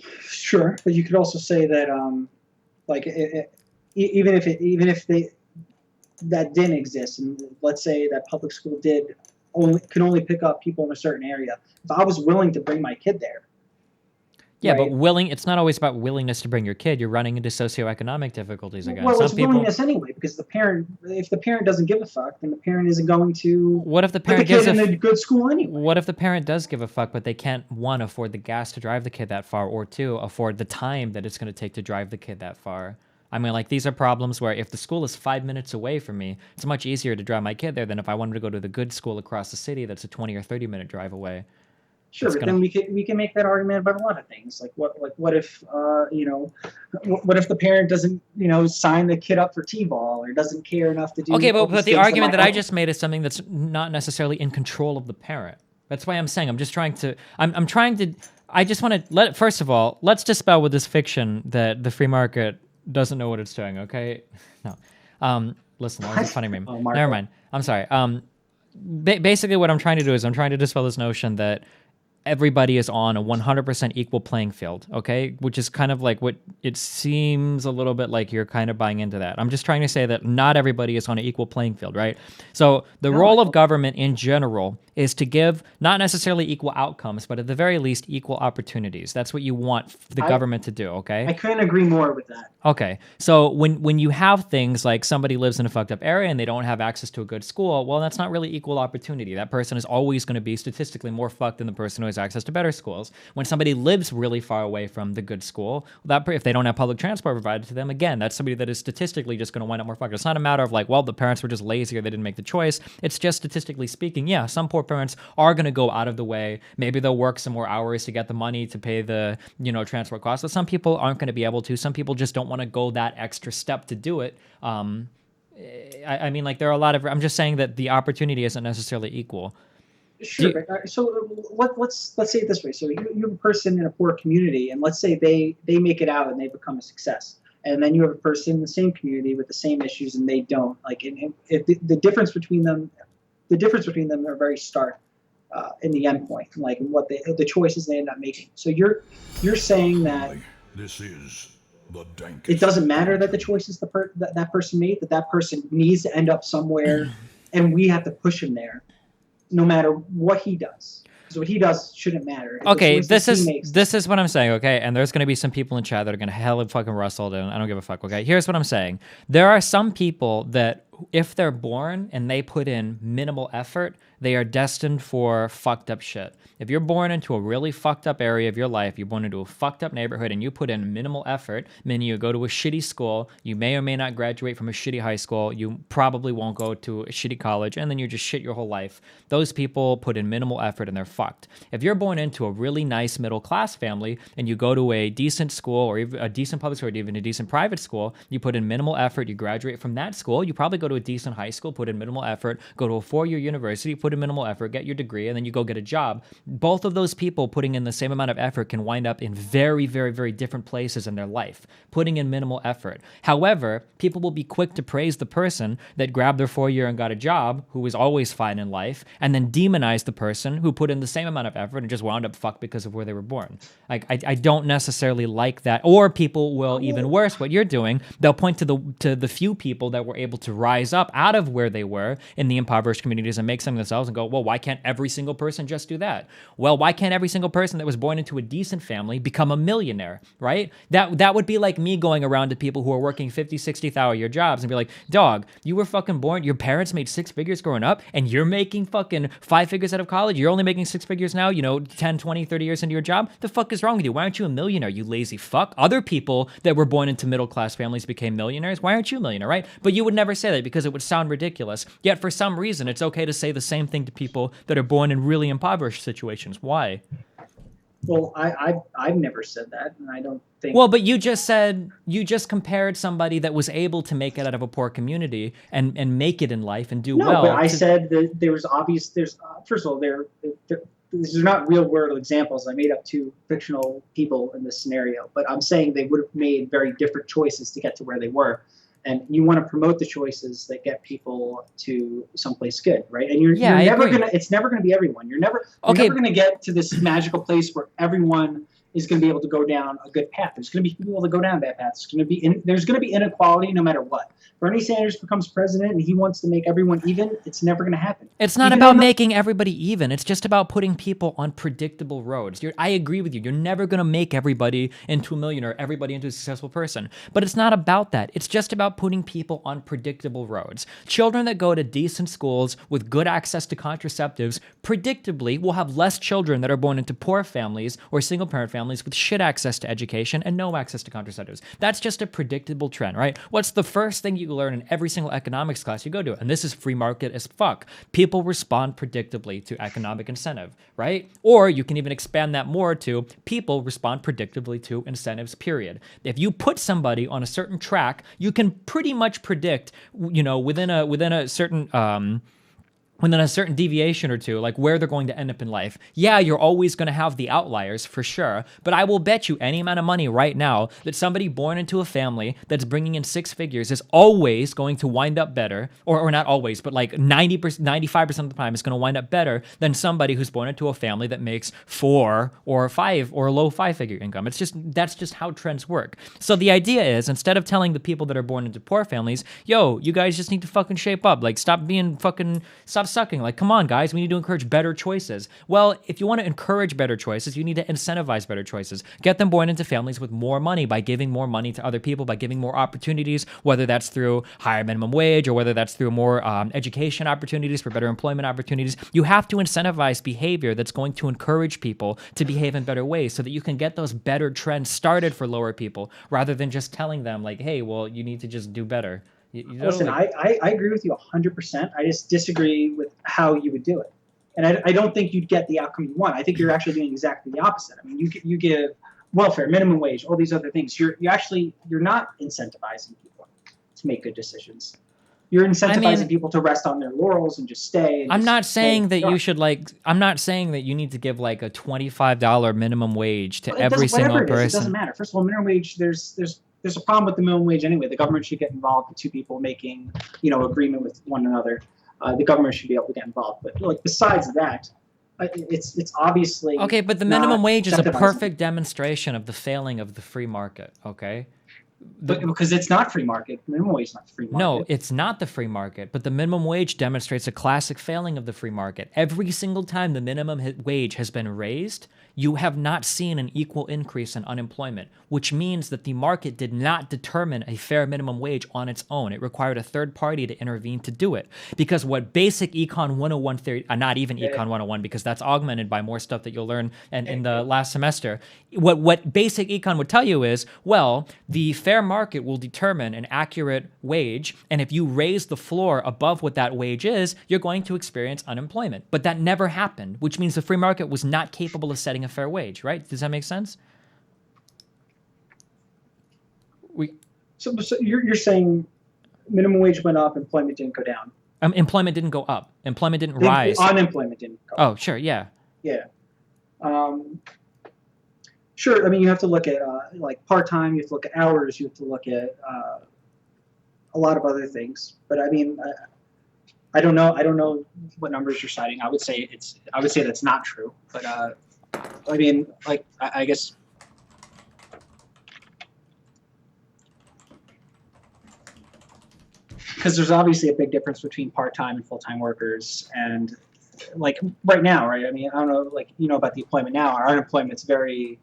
Sure, but you could also say that, like, even if that didn't exist, and let's say that public school could only pick up people in a certain area. If I was willing to bring my kid there. Yeah, right? but it's not always about willingness to bring your kid. You're running into socioeconomic difficulties again. Well, it's willingness anyway, because if the parent doesn't give a fuck, then the parent isn't going to what if the put the parent kid in a good school anyway. What if the parent does give a fuck, but they can't, one, afford the gas to drive the kid that far, or two, afford the time that it's going to take to drive the kid that far? I mean, like, these are problems where if the school is 5 minutes away from me, it's much easier to drive my kid there than if I wanted to go to the good school across the city that's a 20 or 30-minute drive away. Sure, but then we can make that argument about a lot of things. Like what if what if the parent doesn't sign the kid up for t-ball or doesn't care enough to do. Okay, but the argument that I just made is something that's not necessarily in control of the parent. That's why I'm saying I'm just trying to. I just want to first of all, let's dispel with this fiction that the free market doesn't know what it's doing. Okay, no. Listen, that was a funny meme. Never mind. I'm sorry. Basically, what I'm trying to do is I'm trying to dispel this notion that everybody is on a 100% equal playing field, okay? Which is kind of like what it seems a little bit like you're kind of buying into that. I'm just trying to say that not everybody is on an equal playing field, right? So the role of government in general is to give not necessarily equal outcomes, but at the very least equal opportunities. That's what you want the government to do, okay? I couldn't agree more with that. Okay, so when you have things like somebody lives in a fucked up area and they don't have access to a good school, well, that's not really equal opportunity. That person is always going to be statistically more fucked than the person who has access to better schools. When somebody lives really far away from the good school, if they don't have public transport provided to them, again, that's somebody that is statistically just going to wind up more fucked. It's not a matter of like, well, the parents were just lazy or they didn't make the choice. It's just statistically speaking, yeah, some poor parents are going to go out of the way. Maybe they'll work some more hours to get the money to pay the transport costs, but some people aren't going to be able to. Some people just don't want to go that extra step to do it. I mean, like, there are a lot of. I'm just saying that the opportunity isn't necessarily equal. Sure. So let's say it this way. So you have a person in a poor community, and let's say they make it out and they become a success, and then you have a person in the same community with the same issues and they don't. Like, if the difference between them are very stark in the end point, like what the choices they end up making. So you're saying that this is the dankest. It doesn't matter that the choices that person made, that person needs to end up somewhere, and we have to push him there, no matter what he does. Because what he does shouldn't matter. Okay, this is what I'm saying, okay? And there's going to be some people in chat that are going to hella fucking rustle, and I don't give a fuck, okay? Here's what I'm saying. There are some people that, if they're born and they put in minimal effort, they are destined for fucked up shit. If you're born into a really fucked up area of your life, you're born into a fucked up neighborhood, and you put in minimal effort, meaning you go to a shitty school, you may or may not graduate from a shitty high school, you probably won't go to a shitty college, and then you just shit your whole life. Those people put in minimal effort and they're fucked. If you're born into a really nice middle class family and you go to a decent school or even a decent public school or even a decent private school, you put in minimal effort, you graduate from that school, you probably go go to a decent high school, put in minimal effort, go to a 4-year university, put in minimal effort, get your degree, and then you go get a job. Both of those people putting in the same amount of effort can wind up in very, very, very different places in their life, putting in minimal effort. However, people will be quick to praise the person that grabbed their 4-year and got a job, who was always fine in life, and then demonize the person who put in the same amount of effort and just wound up fucked because of where they were born. Like, I don't necessarily like that. Or people will, even worse, what you're doing, they'll point to the few people that were able to rise up out of where they were in the impoverished communities and make something themselves and go, well, why can't every single person just do that? Well, why can't every single person that was born into a decent family become a millionaire, right? That would be like me going around to people who are working 50, 60,000-year jobs and be like, dog, you were fucking born, your parents made 6 figures growing up, and you're making fucking 5 figures out of college. You're only making 6 figures now, 10, 20, 30 years into your job. The fuck is wrong with you? Why aren't you a millionaire, you lazy fuck? Other people that were born into middle-class families became millionaires. Why aren't you a millionaire, right? But you would never say that because it would sound ridiculous. Yet for some reason, it's okay to say the same thing to people that are born in really impoverished situations. Why? Well, I've never said that, and I don't think. Well, but you just compared somebody that was able to make it out of a poor community and make it in life and do no, well. But I said that there was obvious. First of all, these are not real world examples. I made up 2 fictional people in this scenario, but I'm saying they would have made very different choices to get to where they were. And you want to promote the choices that get people to someplace good, right? And you're never gonna. It's never gonna be everyone. You're never gonna get to this magical place where everyone is going to be able to go down a good path. There's going to be people that go down bad paths. There's going to be inequality no matter what. Bernie Sanders becomes president and he wants to make everyone even. It's never going to happen. It's not about making everybody even. It's just about putting people on predictable roads. I agree with you. You're never going to make everybody into a millionaire, everybody into a successful person. But it's not about that. It's just about putting people on predictable roads. Children that go to decent schools with good access to contraceptives predictably will have less children that are born into poor families or single-parent families with shit access to education and no access to contraceptives. That's just a predictable trend, right? What's the first thing you learn in every single economics class you go to? And this is free market as fuck. People respond predictably to economic incentive, right? Or you can even expand that more to people respond predictably to incentives, period. If you put somebody on a certain track, you can pretty much predict, within a certain deviation or two, like where they're going to end up in life. Yeah, you're always going to have the outliers for sure, but I will bet you any amount of money right now that somebody born into a family that's bringing in 6 figures is always going to wind up better, or not always, but like 90%, 95% of the time is going to wind up better than somebody who's born into a family that makes 4 or 5 or a low 5-figure income. That's just how trends work. So the idea is, instead of telling the people that are born into poor families, yo, you guys just need to fucking shape up, like stop sucking. Like, come on, guys, we need to encourage better choices. Well, if you want to encourage better choices, you need to incentivize better choices. Get them born into families with more money by giving more money to other people, by giving more opportunities, whether that's through higher minimum wage or whether that's through more education opportunities, for better employment opportunities. You have to incentivize behavior that's going to encourage people to behave in better ways so that you can get those better trends started for lower people, rather than just telling them like, hey, well, you need to just do better. Listen, I agree with you 100%. I just disagree with how you would do it. And I don't think you'd get the outcome you want. I think you're actually doing exactly the opposite. I mean, you give welfare, minimum wage, all these other things. You're not incentivizing people to make good decisions. You're incentivizing people to rest on their laurels and just stay. And I'm not saying that you should I'm not saying that you need to give like a $25 minimum wage to every single person. It doesn't matter. First of all, minimum wage, there's a problem with the minimum wage anyway. The government should get involved with 2 people making, agreement with one another. The government should be able to get involved. But like besides that, it's obviously okay. But the minimum wage is a perfect demonstration of the failing of the free market. Okay. But because it's not free market. Minimum wage is not free market. No, it's not the free market, but the minimum wage demonstrates a classic failing of the free market. Every single time the minimum wage has been raised, you have not seen an equal increase in unemployment, which means that the market did not determine a fair minimum wage on its own. It required a third party to intervene to do it. Because what basic Econ 101 theory, not even Econ 101, because that's augmented by more stuff that you'll learn in the last semester. What basic econ would tell you is, well, the fair market will determine an accurate wage, and if you raise the floor above what that wage is, you're going to experience unemployment. But that never happened, which means the free market was not capable of setting a fair wage, right? Does that make sense? So you're saying minimum wage went up, employment didn't go down. Employment didn't go up. Employment didn't rise. Unemployment didn't go up. Oh, sure, yeah. Yeah. Sure. I mean, you have to look at like part-time. You have to look at hours. You have to look at a lot of other things. But I mean, I don't know. I don't know what numbers you're citing. I would say that's not true. But I mean, like I guess. Because there's obviously a big difference between part-time and full-time workers, and like right now, right? I mean, I don't know, like about the employment now. Our unemployment's very,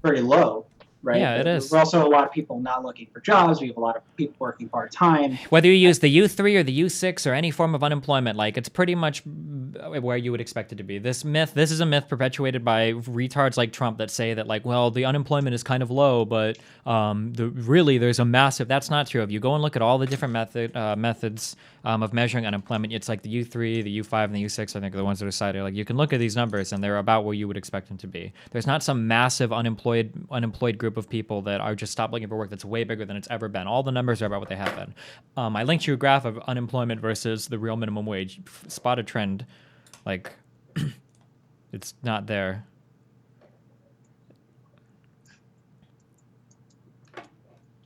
very low, right? Yeah, it is. We're also a lot of people not looking for jobs. We have a lot of people working part-time. Whether you use the U3 or the U6 or any form of unemployment, like it's pretty much where you would expect it to be. This is a myth perpetuated by retards like Trump that say that like, well, the unemployment is kind of low, but really there's a massive. That's not true. If you go and look at all the different methods of measuring unemployment, it's like the U3, the U5, and the U6. I think are the ones that are cited. Like you can look at these numbers and they're about where you would expect them to be. There's not some massive unemployed group of people that are just stopped looking for work that's way bigger than it's ever been. All the numbers are about what they have been. I linked you a graph of unemployment versus the real minimum wage. Spot a trend. Like, it's not there.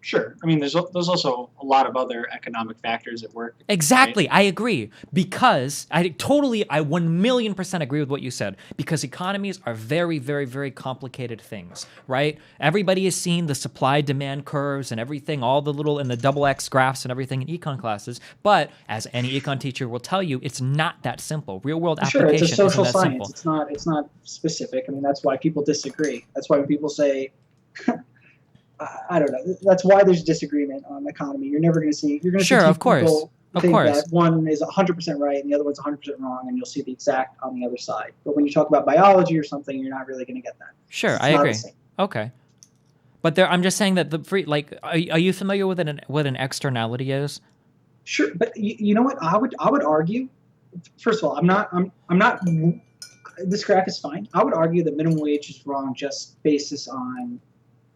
Sure. I mean, there's also a lot of other economic factors at work. Exactly. Right? I agree. Because I 1,000,000% agree with what you said. Because economies are very, very, very complicated things, right? Everybody has seen the supply-demand curves and everything, all the little and the double X graphs and everything in econ classes. But as any econ teacher will tell you, it's not that simple. Real-world application it's a social isn't that science. simple. It's not specific. I mean, that's why people disagree. That's why when people say. I don't know. That's why there's disagreement on the economy. You're never going to see. You're going to see people think that one is 100% right and the other one's 100% wrong, and you'll see the exact on the other side. But when you talk about biology or something, you're not really going to get that. Sure, I agree. Okay, but I'm just saying that the free are you familiar with what an externality is? Sure, but you know what? I would argue. First of all, I'm not. This graph is fine. I would argue that minimum wage is wrong just basis on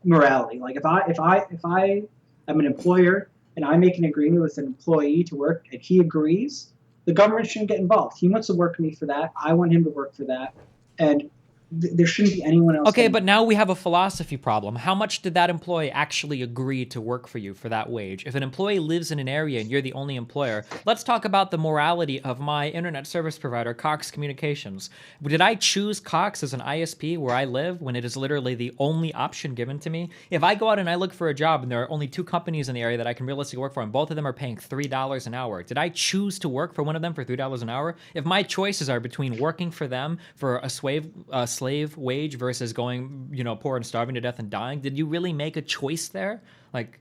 morality. Like if I am an employer and I make an agreement with an employee to work and he agrees, the government shouldn't get involved. He wants to work for me for that. I want him to work for that, and there shouldn't be anyone else. Okay, but now we have a philosophy problem. How much did that employee actually agree to work for you for that wage? If an employee lives in an area and you're the only employer, let's talk about the morality of my internet service provider, Cox Communications. Did I choose Cox as an ISP where I live when it is literally the only option given to me? If I go out and I look for a job and there are only 2 companies in the area that I can realistically work for and both of them are paying $3 an hour, did I choose to work for one of them for $3 an hour? If my choices are between working for them for a slave wage versus going, poor and starving to death and dying, did you really make a choice there? Like,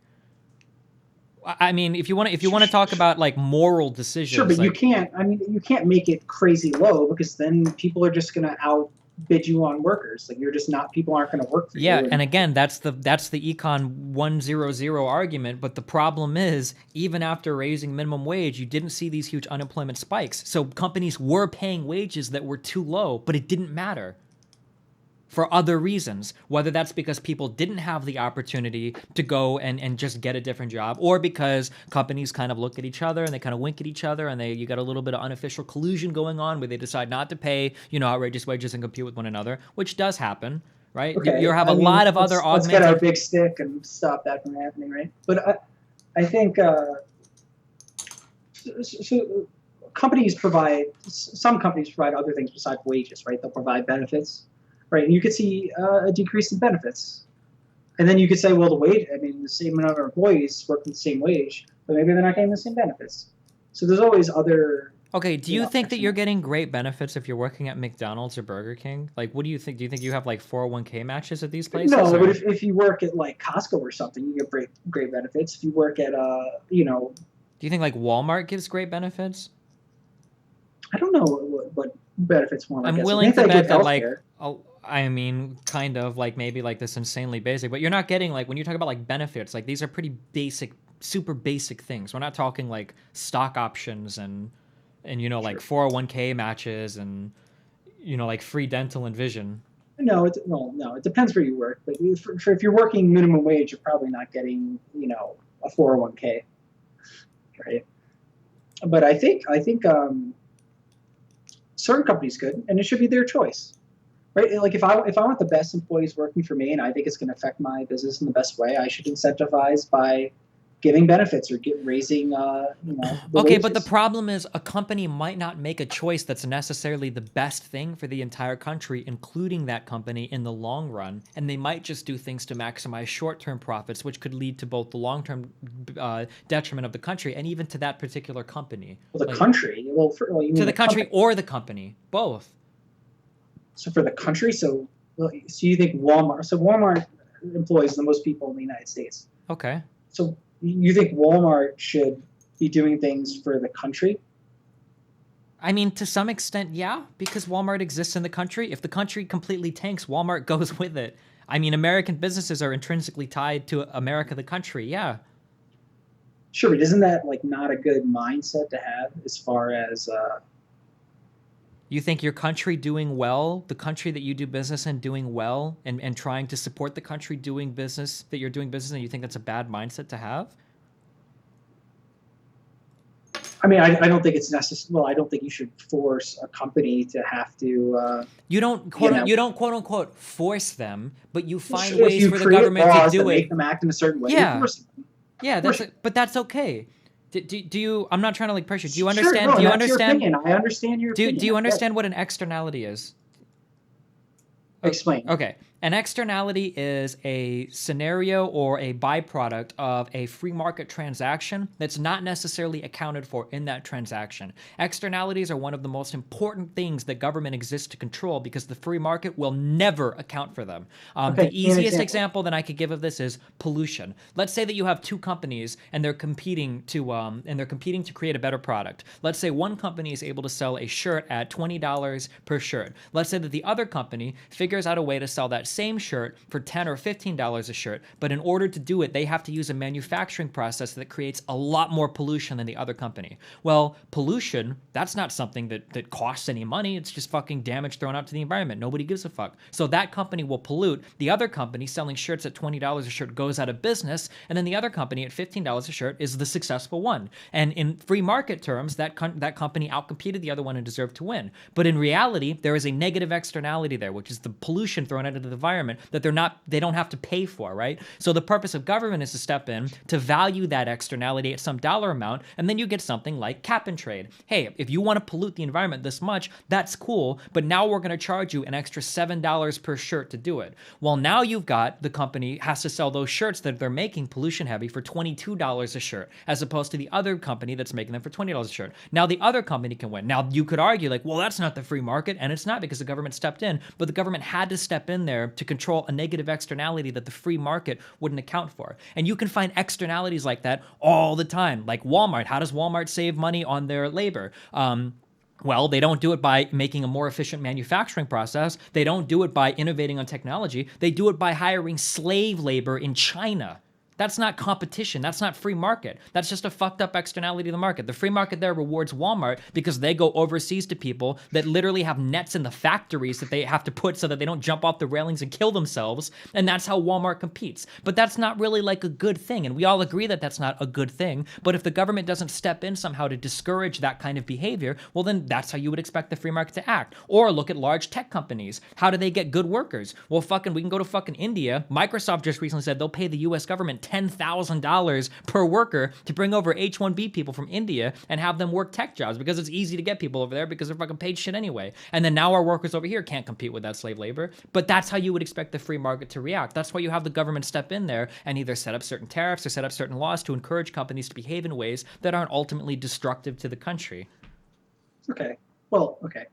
I mean, if you want to talk about like moral decisions, sure, but like, you can't. I mean, you can't make it crazy low because then people are just going to outbid you on workers. Like you're just not. People aren't going to work for you. Yeah, and again, that's the econ 100 argument. But the problem is, even after raising minimum wage, you didn't see these huge unemployment spikes. So companies were paying wages that were too low, but it didn't matter. For other reasons, whether that's because people didn't have the opportunity to go and just get a different job, or because companies kind of look at each other and they kind of wink at each other and you got a little bit of unofficial collusion going on where they decide not to pay, outrageous wages and compete with one another, which does happen, right? Okay. You have a lot of other Let's get our big stick and stop that from happening, right? But I think so some companies provide other things besides wages, right? They'll provide benefits. Right, and you could see a decrease in benefits. And then you could say, well, the same number of employees work for the same wage, but maybe they're not getting the same benefits. So there's always other... Okay, do you think that you're getting great benefits if you're working at McDonald's or Burger King? Like, what do you think? Do you think you have, like, 401k matches at these places? No, but if you work at, like, Costco or something, you get great benefits. If you work at, Do you think, like, Walmart gives great benefits? I don't know what benefits Walmart gets. I'm willing to bet that, like... kind of like maybe like this insanely basic, but you're not getting like when you talk about like benefits, like these are pretty basic, super basic things. We're not talking like stock options and like 401k matches and like free dental and vision. No, it depends where you work. But if you're working minimum wage, you're probably not getting a 401k. right? But I think certain companies could, and it should be their choice, right? Like if I want the best employees working for me, and I think it's going to affect my business in the best way, I should incentivize by giving benefits or raising, the Okay, but the wages. problem is a company might not make a choice that's necessarily the best thing for the entire country, including that company in the long run, and they might just do things to maximize short-term profits, which could lead to both the long-term detriment of the country and even to that particular company. Well, the Like, country. Well, you to mean the the country company. or the company, both. So for the country, so you think Walmart? So Walmart employs the most people in the United States. Okay. So you think Walmart should be doing things for the country? I mean, to some extent, yeah, because Walmart exists in the country. If the country completely tanks, Walmart goes with it. I mean, American businesses are intrinsically tied to America, the country. Yeah. Sure, but isn't that like not a good mindset to have as far as You think your country doing well, the country that you do business in doing well, and trying to support the country doing business that you're doing business in, you think that's a bad mindset to have? I mean, I don't think it's necessary. Well, I don't think you should force a company to have to. You don't quote unquote force them, but you find If ways you for the create government to laws that do make it. them act in a certain way, Yeah. you're forcing them. Yeah, Of course. but that's okay. Do you? I'm not trying to like pressure. Do you Sure, understand? no, Do you that's your understand? opinion. I understand your opinion. Do you I get it. understand what an externality is? Explain. Okay. An externality is a scenario or a byproduct of a free market transaction that's not necessarily accounted for in that transaction. Externalities are one of the most important things that government exists to control because the free market will never account for them. Okay, The easiest example. example that I could give of this is pollution. Let's say that you have two companies and they're competing to create a better product. Let's say one company is able to sell a shirt at $20 per shirt. Let's say that the other company figures out a way to sell that same shirt for $10 or $15 a shirt, but in order to do it, they have to use a manufacturing process that creates a lot more pollution than the other company. Well, pollution, that's not something that costs any money. It's just fucking damage thrown out to the environment. Nobody gives a fuck. So that company will pollute. The other company selling shirts at $20 a shirt goes out of business, and then the other company at $15 a shirt is the successful one. And in free market terms, that company outcompeted the other one and deserved to win. But in reality, there is a negative externality there, which is the pollution thrown out into the environment that they don't have to pay for, right? So the purpose of government is to step in to value that externality at some dollar amount, and then you get something like cap and trade. Hey, if you want to pollute the environment this much, that's cool, but now we're going to charge you an extra $7 per shirt to do it. Well, now you've got the company has to sell those shirts that they're making pollution heavy for $22 a shirt, as opposed to the other company that's making them for $20 a shirt. Now the other company can win. Now you could argue like, well, that's not the free market, and it's not because the government stepped in, but the government had to step in there to control a negative externality that the free market wouldn't account for. And you can find externalities like that all the time. Like Walmart. How does Walmart save money on their labor? Well, they don't do it by making a more efficient manufacturing process. They don't do it by innovating on technology. They do it by hiring slave labor in China. That's not competition. That's not free market. That's just a fucked up externality of the market. The free market there rewards Walmart because they go overseas to people that literally have nets in the factories that they have to put so that they don't jump off the railings and kill themselves. And that's how Walmart competes. But that's not really like a good thing. And we all agree that that's not a good thing. But if the government doesn't step in somehow to discourage that kind of behavior, well, then that's how you would expect the free market to act. Or look at large tech companies. How do they get good workers? Well, we can go to fucking India. Microsoft just recently said they'll pay the US government $10,000 per worker to bring over H-1B people from India and have them work tech jobs because it's easy to get people over there because they're fucking paid shit anyway. And then now our workers over here can't compete with that slave labor. But that's how you would expect the free market to react. That's why you have the government step in there and either set up certain tariffs or set up certain laws to encourage companies to behave in ways that aren't ultimately destructive to the country. Okay. Well, okay.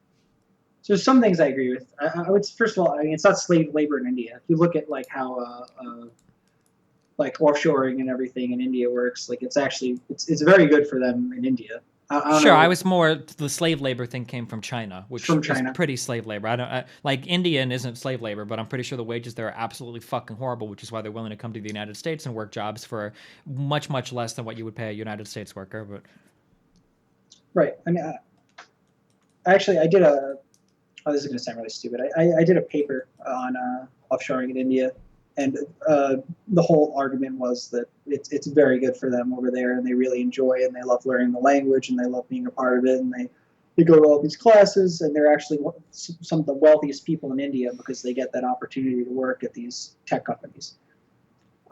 So there's some things I agree with. I would first of all, I mean, it's not slave labor in India. If you look at like how like offshoring and everything in India works, like it's actually it's very good for them in India. I was more the slave labor thing came from China, which From is China. pretty slave labor. Like Indian isn't slave labor, but I'm pretty sure the wages there are absolutely fucking horrible, which is why they're willing to come to the United States and work jobs for much less than what you would pay a United States worker. But Right. I mean, actually, I did a. Oh, this is going to sound really stupid. I did a paper on offshoring in India, And the whole argument was that it's very good for them over there, and they really enjoy it, and they love learning the language, and they love being a part of it, and they go to all these classes, and they're actually some of the wealthiest people in India because they get that opportunity to work at these tech companies.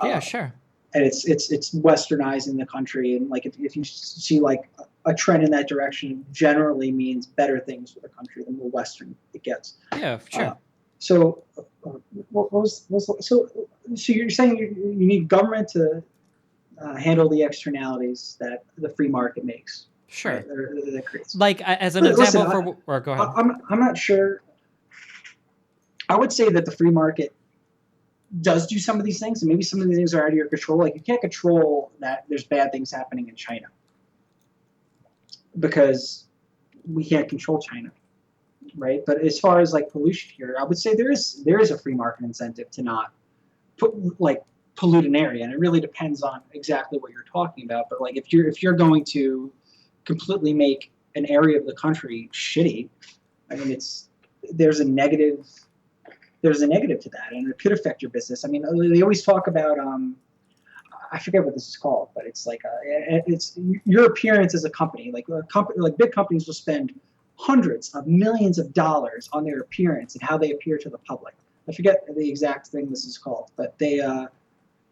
Yeah, sure. And it's westernizing the country, and like if you see like a trend in that direction, generally means better things for the country the more western it gets. Yeah, sure. So so you're saying you need government to handle the externalities that the free market makes. Sure. Right, or that creates. Like as an Listen, example or go ahead. I'm not sure. I would say that the free market does do some of these things, and maybe some of these things are out of your control. Like you can't control that there's bad things happening in China because we can't control China, right? But as far as like pollution here, I would say there is a free market incentive to not pollute an area, and it really depends on exactly what you're talking about. But like if you're going to completely make an area of the country shitty, I mean there's a negative to that, and it could affect your business. I mean, they always talk about I forget what this is called, but it's like it's your appearance as a company. Like big companies will spend hundreds of millions of dollars on their appearance and how they appear to the public. I forget the exact thing this is called, but they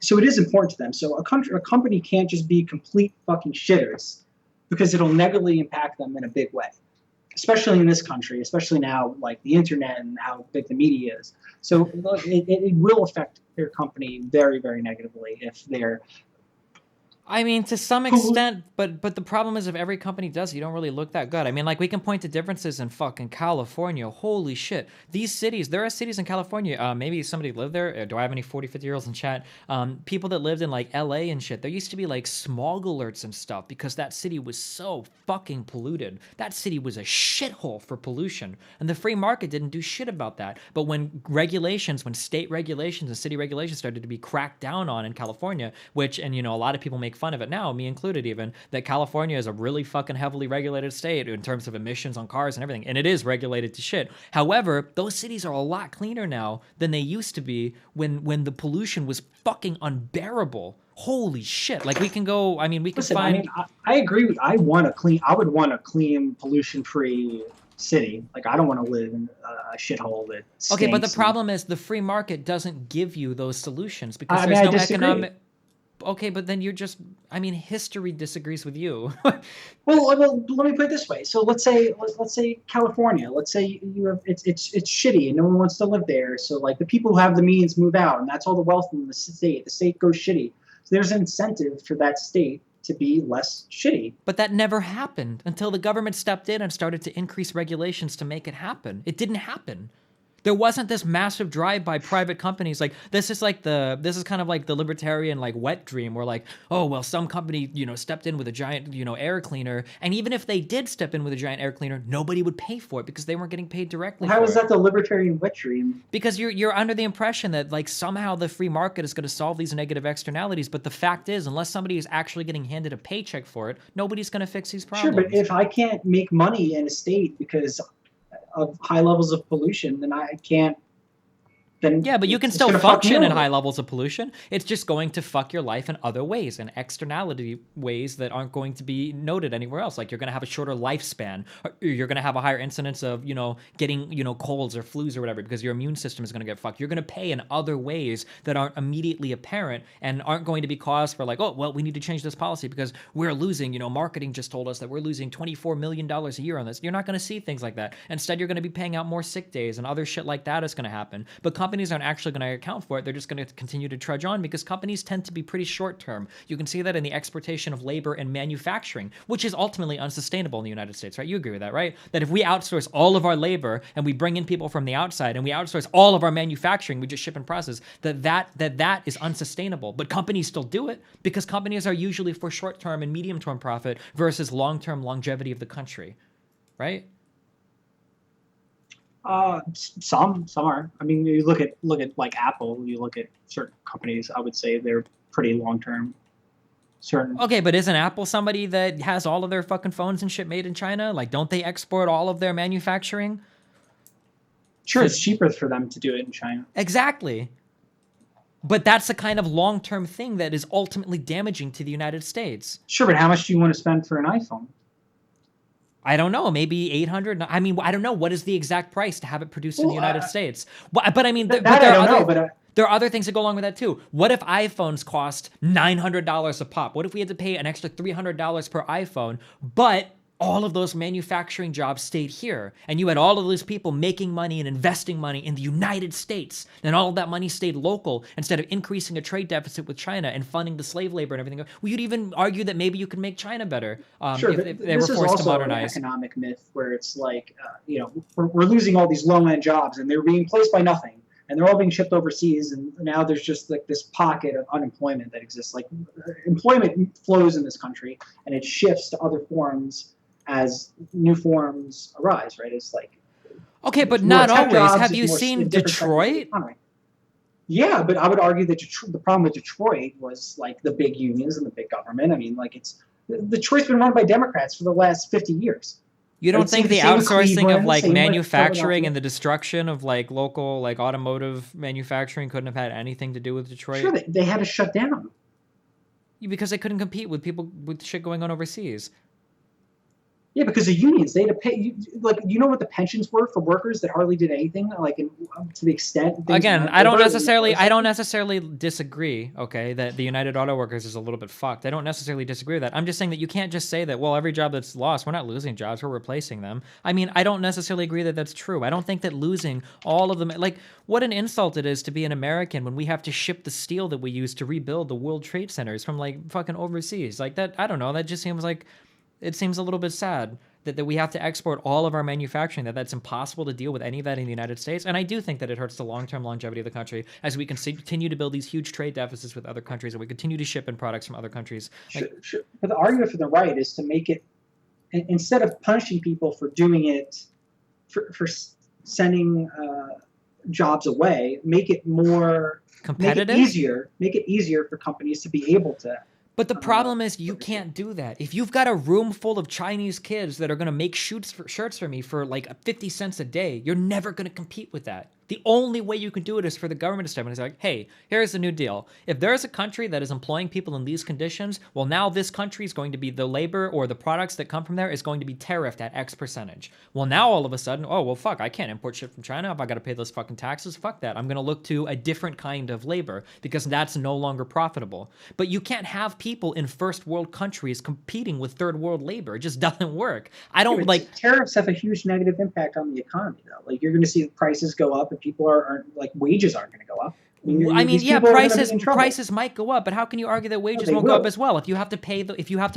so it is important to them. So a company can't just be complete fucking shitters because it'll negatively impact them in a big way. Especially in this country, especially now, like the internet and how big the media is. So it will affect their company very, very negatively if they're. I mean, to some extent, but the problem is if every company does it, you don't really look that good. I mean, like we can point to differences in fucking California. Holy shit. These cities, there are cities in California, maybe somebody lived there. Do I have any 40, 50-year-olds in chat? People that lived in like LA and shit, there used to be like smog alerts and stuff because that city was so fucking polluted. That city was a shithole for pollution. And the free market didn't do shit about that. But when state regulations and city regulations started to be cracked down on in California, which, and you know, a lot of people make fun of it now, me included even, that California is a really fucking heavily regulated state in terms of emissions on cars and everything, and it is regulated to shit. However, those cities are a lot cleaner now than they used to be when the pollution was fucking unbearable. Holy shit. Like we can go, I mean, we can find... I mean, I agree. I would want a clean, pollution-free city. Like I don't want to live in a shithole that stinks. Okay, but the problem is the free market doesn't give you those solutions because I there's mean, no I disagree. economic... Okay, but then you're just, I mean, history disagrees with you. Well, let me put it this way. So let's say California. Let's say you have it's shitty and no one wants to live there. So like the people who have the means move out, and that's all the wealth in the state. The state goes shitty. So there's an incentive for that state to be less shitty. But that never happened until the government stepped in and started to increase regulations to make it happen. It didn't happen. There wasn't this massive drive by private companies. Like this is kind of like the libertarian like wet dream where like, oh, well, some company, you know, stepped in with a giant, you know, air cleaner. And even if they did step in with a giant air cleaner, nobody would pay for it because they weren't getting paid directly. How is that the libertarian wet dream? Because you're under the impression that like somehow the free market is going to solve these negative externalities. But the fact is, unless somebody is actually getting handed a paycheck for it, nobody's going to fix these problems. Sure, but if I can't make money in a state because of high levels of pollution, then I can't. Then yeah, but you can still function in high levels of pollution. It's just going to fuck your life in other ways, in externality ways that aren't going to be noted anywhere else. Like you're going to have a shorter lifespan, or you're going to have a higher incidence of, you know, getting, you know, colds or flus or whatever because your immune system is going to get fucked. You're going to pay in other ways that aren't immediately apparent and aren't going to be cause for like, oh, well, we need to change this policy because we're losing, you know, marketing just told us that we're losing $24 million a year on this. You're not going to see things like that. Instead, you're going to be paying out more sick days and other shit like that is going to happen. But companies aren't actually going to account for it. They're just going to continue to trudge on because companies tend to be pretty short term. You can see that in the exportation of labor and manufacturing, which is ultimately unsustainable in the United States, right? You agree with that, right? That if we outsource all of our labor and we bring in people from the outside and we outsource all of our manufacturing, we just ship and process, that is unsustainable. But companies still do it because companies are usually for short term and medium term profit versus long term longevity of the country, right? Some are. I mean, you look at like Apple. You look at certain companies. I would say they're pretty long term. Certain. Okay, but isn't Apple somebody that has all of their fucking phones and shit made in China? Like, don't they export all of their manufacturing? Sure, it's cheaper for them to do it in China. Exactly. But that's the kind of long-term thing that is ultimately damaging to the United States. Sure, but how much do you want to spend for an iPhone? I don't know, maybe 800. I mean, I don't know. What is the exact price to have it produced in the United States? But I mean, that I don't know, but there are other things that go along with that too. What if iPhones cost $900 a pop? What if we had to pay an extra $300 per iPhone, but all of those manufacturing jobs stayed here, and you had all of those people making money and investing money in the United States, and all of that money stayed local instead of increasing a trade deficit with China and funding the slave labor and everything? Well, you'd even argue that maybe you could make China better if they were forced to modernize. An economic myth where it's like, we're losing all these low-end jobs, and they're being placed by nothing, and they're all being shipped overseas, and now there's just like this pocket of unemployment that exists. Like, employment flows in this country, and it shifts to other forms as new forms arise, right? It's like, okay, but not always. Have you seen Detroit? Yeah, but I would argue that the problem with Detroit was like the big unions and the big government. I mean, like Detroit's been run by Democrats for the last 50 years. You don't think the outsourcing of like manufacturing and the destruction of like local like automotive manufacturing couldn't have had anything to do with Detroit? Sure, they had to shut down. Because they couldn't compete with people with shit going on overseas. Yeah, because the unions, they had to pay. Like, you know what the pensions were for workers that hardly did anything, like to the extent. Again, I don't necessarily disagree. Okay, that the United Auto Workers is a little bit fucked. I don't necessarily disagree with that. I'm just saying that you can't just say that. Well, every job that's lost, we're not losing jobs, we're replacing them. I mean, I don't necessarily agree that that's true. I don't think that losing all of them, like, what an insult it is to be an American when we have to ship the steel that we use to rebuild the World Trade Centers from like fucking overseas. Like that, I don't know. That just seems like. It seems a little bit sad that we have to export all of our manufacturing, that's impossible to deal with any of that in the United States. And I do think that it hurts the long-term longevity of the country as we continue to build these huge trade deficits with other countries and we continue to ship in products from other countries. Sure. But the argument for the right is to make it, instead of punishing people for doing it, for sending jobs away, make it more competitive, make it easier for companies to be able to. But the problem is you can't do that. If you've got a room full of Chinese kids that are going to make shirts for me for like 50 cents a day, you're never going to compete with that. The only way you can do it is for the government to step in and say, like, hey, here's the new deal. If there's a country that is employing people in these conditions, well, now this country is going to be the labor or the products that come from there is going to be tariffed at X percentage. Well, now all of a sudden, oh, well, fuck, I can't import shit from China if I got to pay those fucking taxes. Fuck that. I'm going to look to a different kind of labor because that's no longer profitable. But you can't have people in first world countries competing with third world labor. It just doesn't work. I don't like tariffs have a huge negative impact on the economy, though. Like, you're going to see prices go up and people aren't like wages aren't going to go up. I mean, yeah, prices might go up, but how can you argue that wages won't go up as well? If you have to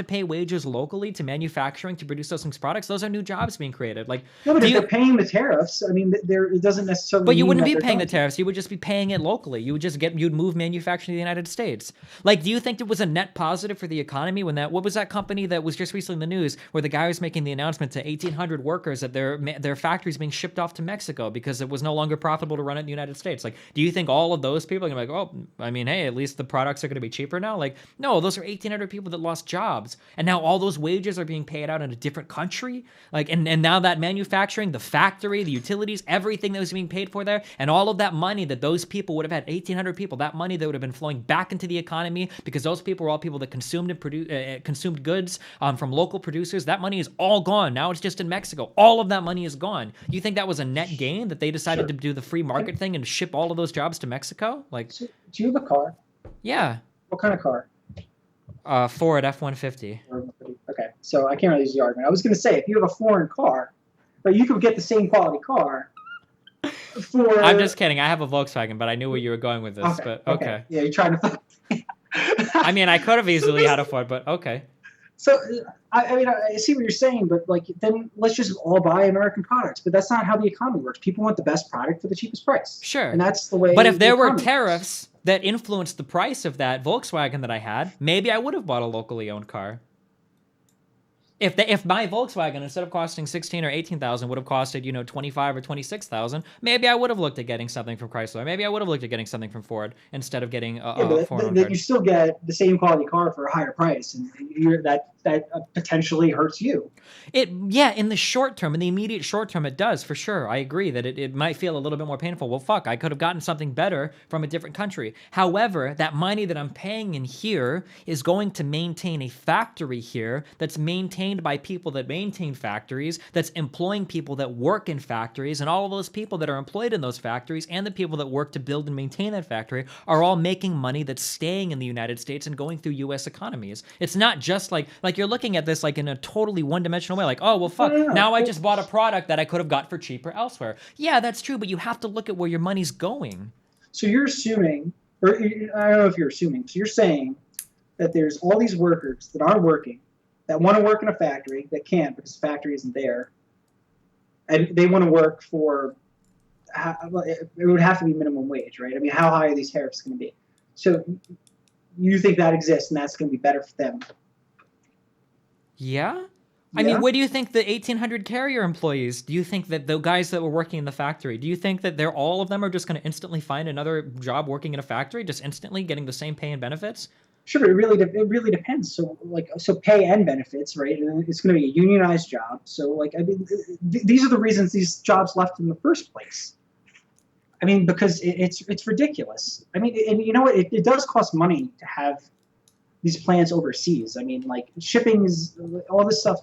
pay wages locally to manufacturing to produce those things products, those are new jobs being created. Like, no, but if they're paying the tariffs, I mean, it doesn't necessarily. But you wouldn't be paying the tariffs. You would just be paying it locally. You'd move manufacturing to the United States. Like, do you think it was a net positive for the economy when what was that company that was just recently in the news where the guy was making the announcement to 1,800 workers that their factories being shipped off to Mexico because it was no longer profitable to run it in the United States? Like, do you think all of those people are going to be like, oh, I mean, hey, at least the products are going to be cheaper now? Like, no, those are 1,800 people that lost jobs. And now all those wages are being paid out in a different country. Like, and now that manufacturing, the factory, the utilities, everything that was being paid for there, and all of that money that those people would have had, 1,800 people, that money that would have been flowing back into the economy because those people were all people that consumed and consumed goods from local producers, that money is all gone. Now it's just in Mexico. All of that money is gone. You think that was a net gain that they decided to do the free market thing and ship all of those jobs to Mexico? Like, do you have a car? Yeah. What kind of car? Ford F-150. Okay, so I can't really use the argument. I was going to say, if you have a foreign car, but you could get the same quality car for... I'm just kidding. I have a Volkswagen, but I knew where you were going with this. Okay, but okay. Yeah, you're trying to... I mean, I could have easily had a Ford, but okay. So, I mean, I see what you're saying, but like, then let's just all buy American products. But that's not how the economy works. People want the best product for the cheapest price. Sure. And that's the way. But if there were tariffs that influenced the price of that Volkswagen that I had, maybe I would have bought a locally owned car. If my Volkswagen, instead of costing $16,000 or $18,000, would have costed, $25,000 or $26,000, maybe I would have looked at getting something from Chrysler. Maybe I would have looked at getting something from Ford instead of getting a foreign car. You still get the same quality car for a higher price, and that potentially hurts you. Yeah, in the short term, in the immediate short term, it does, for sure. I agree that it might feel a little bit more painful. Well, fuck, I could have gotten something better from a different country. However, that money that I'm paying in here is going to maintain a factory here that's maintained by people that maintain factories, that's employing people that work in factories, and all of those people that are employed in those factories and the people that work to build and maintain that factory are all making money that's staying in the United States and going through U.S. economies. It's not just like you're looking at this like in a totally one-dimensional way, like, oh, well, fuck, No. now I just bought a product that I could have got for cheaper elsewhere. Yeah, that's true, but you have to look at where your money's going. So you're assuming, or I don't know if you're assuming, so you're saying that there's all these workers that aren't working, that want to work in a factory, that can't because the factory isn't there, and they want to work for, it would have to be minimum wage, right? I mean, how high are these tariffs going to be? So you think that exists and that's going to be better for them? Yeah? I mean, what do you think the 1,800 carrier employees, do you think that the guys that were working in the factory, do you think that all of them are just going to instantly find another job working in a factory, just instantly getting the same pay and benefits? Sure, but it really depends. So pay and benefits, right? And it's going to be a unionized job. So like, I mean, these are the reasons these jobs left in the first place. I mean, because it's ridiculous. I mean, and you know what? It does cost money to have these plants overseas. I mean, like shipping is all this stuff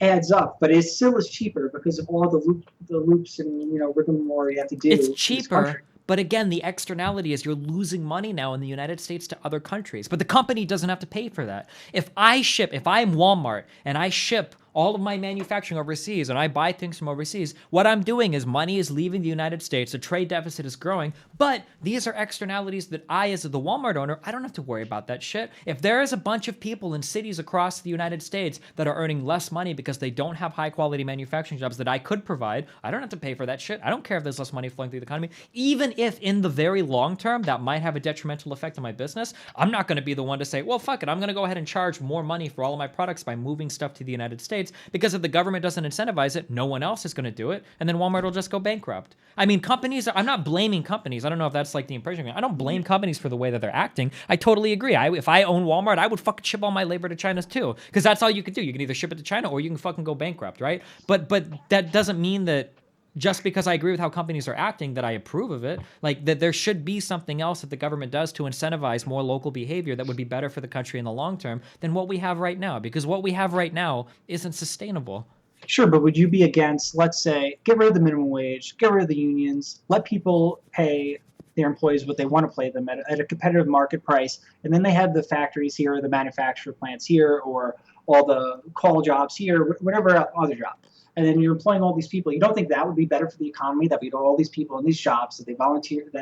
adds up, but it still is cheaper because of all the loops and rigmarole you have to do. It's cheaper, but again, the externality is you're losing money now in the United States to other countries. But the company doesn't have to pay for that. If I'm Walmart and I ship all of my manufacturing overseas and I buy things from overseas, what I'm doing is money is leaving the United States, the trade deficit is growing, but these are externalities that I, as the Walmart owner, I don't have to worry about that shit. If there is a bunch of people in cities across the United States that are earning less money because they don't have high quality manufacturing jobs that I could provide, I don't have to pay for that shit. I don't care if there's less money flowing through the economy. Even if in the very long term that might have a detrimental effect on my business, I'm not going to be the one to say, well, fuck it, I'm going to go ahead and charge more money for all of my products by moving stuff to the United States, because if the government doesn't incentivize it, no one else is going to do it, and then Walmart will just go bankrupt. I mean, I'm not blaming companies. I don't know if that's like the impression. I don't blame companies for the way that they're acting. I totally agree. If I own Walmart, I would fucking ship all my labor to China too, because that's all you could do. You can either ship it to China or you can fucking go bankrupt, right? But that doesn't mean that just because I agree with how companies are acting that I approve of it. Like, that there should be something else that the government does to incentivize more local behavior that would be better for the country in the long term than what we have right now, because what we have right now isn't sustainable. Sure, but would you be against, let's say, get rid of the minimum wage, get rid of the unions, let people pay their employees what they want to pay them at a competitive market price, and then they have the factories here, or the manufacturer plants here, or all the call jobs here, whatever other job. And then you're employing all these people. You don't think that would be better for the economy, that we had all these people in these jobs that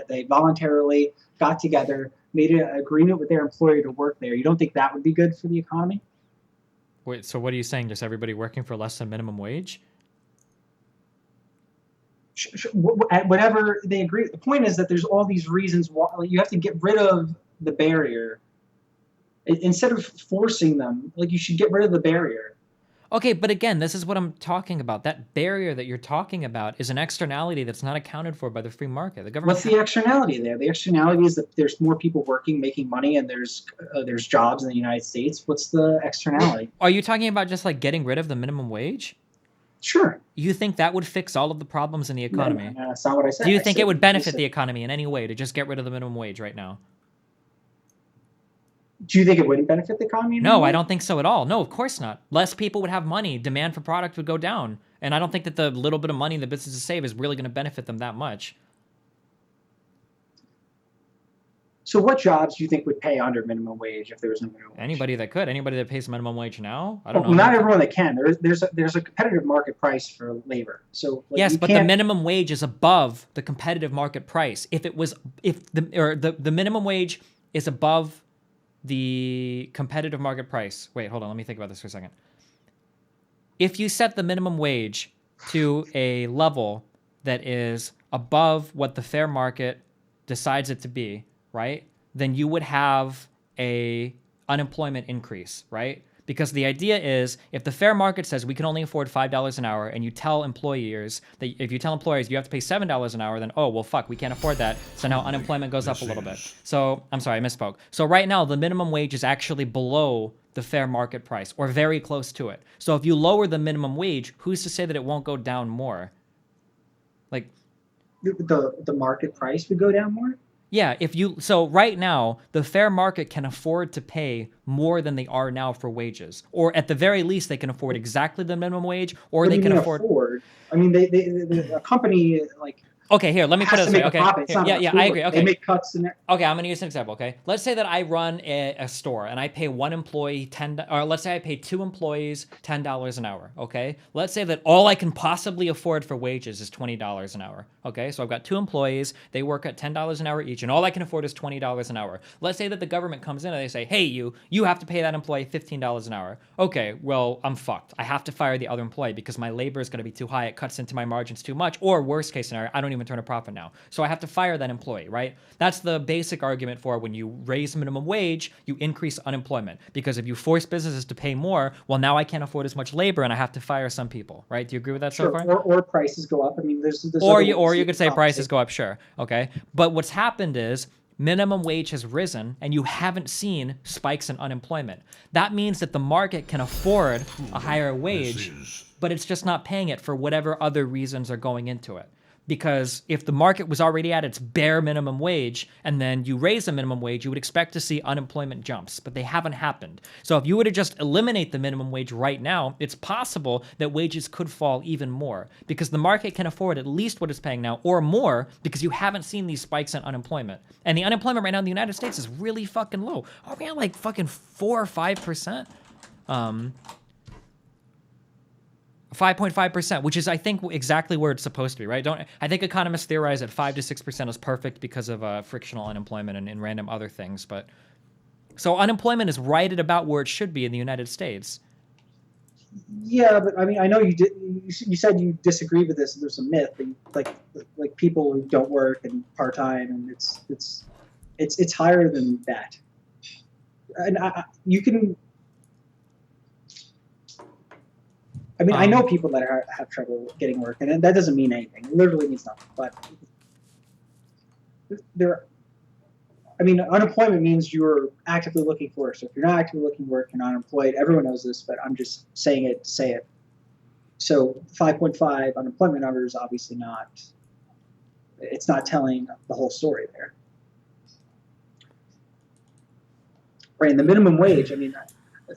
they voluntarily got together, made an agreement with their employer to work there? You don't think that would be good for the economy? Wait, so what are you saying? Just everybody working for less than minimum wage? Whatever they agree. The point is that there's all these reasons why you have to get rid of the barrier. Instead of forcing them, like, you should get rid of the barrier. Okay, but again, this is what I'm talking about. That barrier that you're talking about is an externality that's not accounted for by the free market. The government. What's the externality there? The externality is that there's more people working, making money, and there's jobs in the United States. What's the externality? Are you talking about just like getting rid of the minimum wage? Sure. You think that would fix all of the problems in the economy? No, that's not what I said. Do you think it would benefit the economy in any way to just get rid of the minimum wage right now? Do you think it wouldn't benefit the economy? No, I don't think so at all. No, of course not. Less people would have money. Demand for product would go down. And I don't think that the little bit of money the businesses save is really going to benefit them that much. So what jobs do you think would pay under minimum wage if there was no minimum wage? Anybody that could. Anybody that pays minimum wage now? I don't know. Well, not everyone that can. There's a competitive market price for labor. So like, yes, but the minimum wage is above the competitive market price. If the minimum wage is above the competitive market price. Wait, hold on. Let me think about this for a second. If you set the minimum wage to a level that is above what the fair market decides it to be, right? Then you would have a unemployment increase, right? Because the idea is, if the fair market says we can only afford $5 an hour, and you tell employers that if you tell employers you have to pay $7 an hour, then oh well, fuck, we can't afford that. So now unemployment goes up a little bit. So I'm sorry, I misspoke. So right now the minimum wage is actually below the fair market price, or very close to it. So if you lower the minimum wage, who's to say that it won't go down more? Like, The market price would go down more. yeah, so right now, the fair market can afford to pay more than they are now for wages. Or at the very least, they can afford exactly the minimum wage, or What they do you can mean afford. I mean, a company like Okay, here, let me put has it to this way. make a Okay, profit. It's here, not yeah, about yeah, I school. agree. Okay. They make cuts in there. Okay, I'm gonna use an example. Okay, let's say that I run a store and I pay one employee or let's say I pay two employees $10 an hour. Okay, let's say that all I can possibly afford for wages is $20 an hour. Okay, so I've got two employees, they work at $10 an hour each, and all I can afford is $20 an hour. Let's say that the government comes in and they say, hey, you have to pay that employee $15 an hour. Okay, well, I'm fucked. I have to fire the other employee because my labor is gonna be too high. It cuts into my margins too much. Or worst case scenario, I don't even turn a profit now. So I have to fire that employee, right? That's the basic argument for when you raise minimum wage, you increase unemployment. Because if you force businesses to pay more, well, now I can't afford as much labor and I have to fire some people, right? Do you agree with that so Sure. far? Or prices go up. I mean, there's Or other you ways could say compensate. prices go up, sure, okay. But what's happened is minimum wage has risen and you haven't seen spikes in unemployment. That means that the market can afford a higher wage, but it's just not paying it for whatever other reasons are going into it. Because if the market was already at its bare minimum wage and then you raise the minimum wage, you would expect to see unemployment jumps, but they haven't happened. So if you were to just eliminate the minimum wage right now, it's possible that wages could fall even more because the market can afford at least what it's paying now or more because you haven't seen these spikes in unemployment. And the unemployment right now in the United States is really fucking low. Are we at like fucking 4 or 5%? 5.5%, which is, I think, exactly where it's supposed to be, right? I think economists theorize that 5 to 6% is perfect because of frictional unemployment and random other things. But so unemployment is right at about where it should be in the United States. Yeah, but I mean, I know you did. You said you disagree with this. And there's a myth that like people who don't work and part time, and it's higher than that. And you can. I mean, I know people that have trouble getting work, and that doesn't mean anything. It literally means nothing. But I mean, unemployment means you're actively looking for work. So if you're not actively looking for work, you're not unemployed. Everyone knows this, but I'm just saying it to say it. So 5.5 unemployment number is obviously not. It's not telling the whole story there. Right, and the minimum wage. I mean.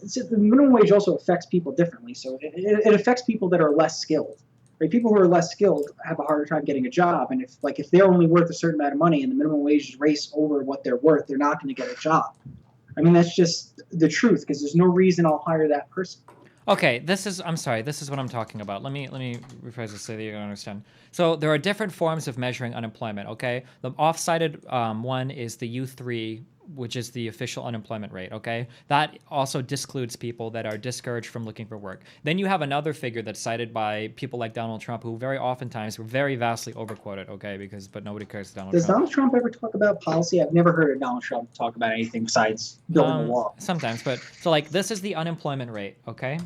The minimum wage also affects people differently. So it affects people that are less skilled. Right? People who are less skilled have a harder time getting a job. And if they're only worth a certain amount of money and the minimum wage is raised over what they're worth, they're not going to get a job. I mean, that's just the truth because there's no reason I'll hire that person. Okay, I'm sorry, this is what I'm talking about. Let me rephrase this so that you can understand. So there are different forms of measuring unemployment, okay? The off-cited one is the U3, which is the official unemployment rate, okay? That also discludes people that are discouraged from looking for work. Then you have another figure that's cited by people like Donald Trump, who very oftentimes were very vastly overquoted, okay? But nobody cares Donald Trump. Does Donald Trump ever talk about policy? I've never heard Donald Trump talk about anything besides building a wall. Sometimes, but so like this is the unemployment rate, okay?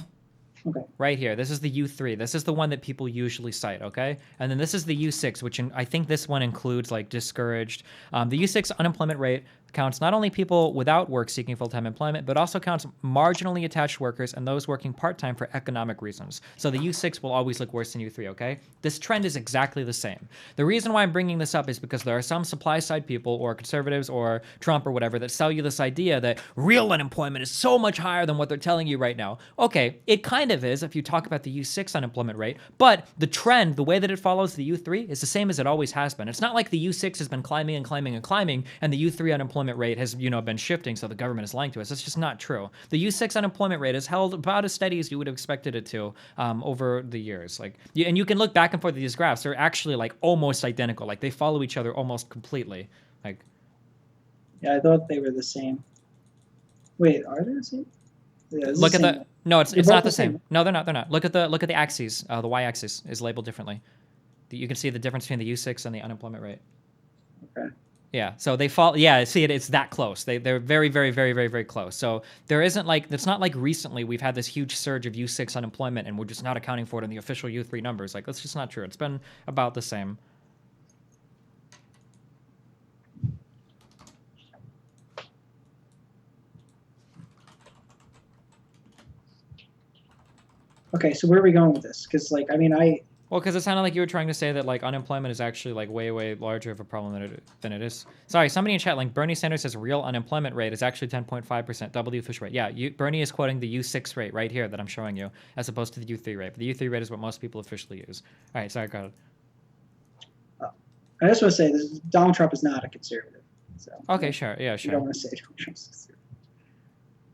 Okay. Right here. This is the U3. This is the one that people usually cite, okay? And then this is the U6, which I think this one includes like discouraged. The U6 unemployment rate counts not only people without work seeking full-time employment, but also counts marginally attached workers and those working part-time for economic reasons. So the U6 will always look worse than U3, okay? This trend is exactly the same. The reason why I'm bringing this up is because there are some supply-side people or conservatives or Trump or whatever that sell you this idea that real unemployment is so much higher than what they're telling you right now. Okay, it kind of is if you talk about the U6 unemployment rate, but the trend, the way that it follows the U3 is the same as it always has been. It's not like the U6 has been climbing and climbing and climbing and the U3 unemployment rate has, been shifting, so the government is lying to us. That's just not true. The U6 unemployment rate has held about as steady as you would have expected it to over the years. And you can look back and forth at these graphs. They're actually like almost identical. Like they follow each other almost completely. Yeah, I thought they were the same. Wait, are they the same? Yeah, look at the. No, it's not the same. same. No, they're not. They're not. Look at the axes. The y-axis is labeled differently. You can see the difference between the U6 and the unemployment rate. Okay. Yeah, so they fall. Yeah, see, it's that close. They're very, very, very, very, very close. So there isn't like it's not like recently we've had this huge surge of U6 unemployment and we're just not accounting for it in the official U3 numbers. Like that's just not true. It's been about the same. Okay, so where are we going with this? Because like, I mean, Well, because it sounded like you were trying to say that like unemployment is actually like way, way larger of a problem than it is. Sorry, somebody in chat like Bernie Sanders says real unemployment rate is actually 10.5%, double the official rate. Yeah, Bernie is quoting the U6 rate right here that I'm showing you, as opposed to the U3 rate. But the U3 rate is what most people officially use. All right, sorry, go ahead. I just want to say this: Donald Trump is not a conservative. So Okay, sure, yeah, you sure. don't want to say Donald Trump's conservative.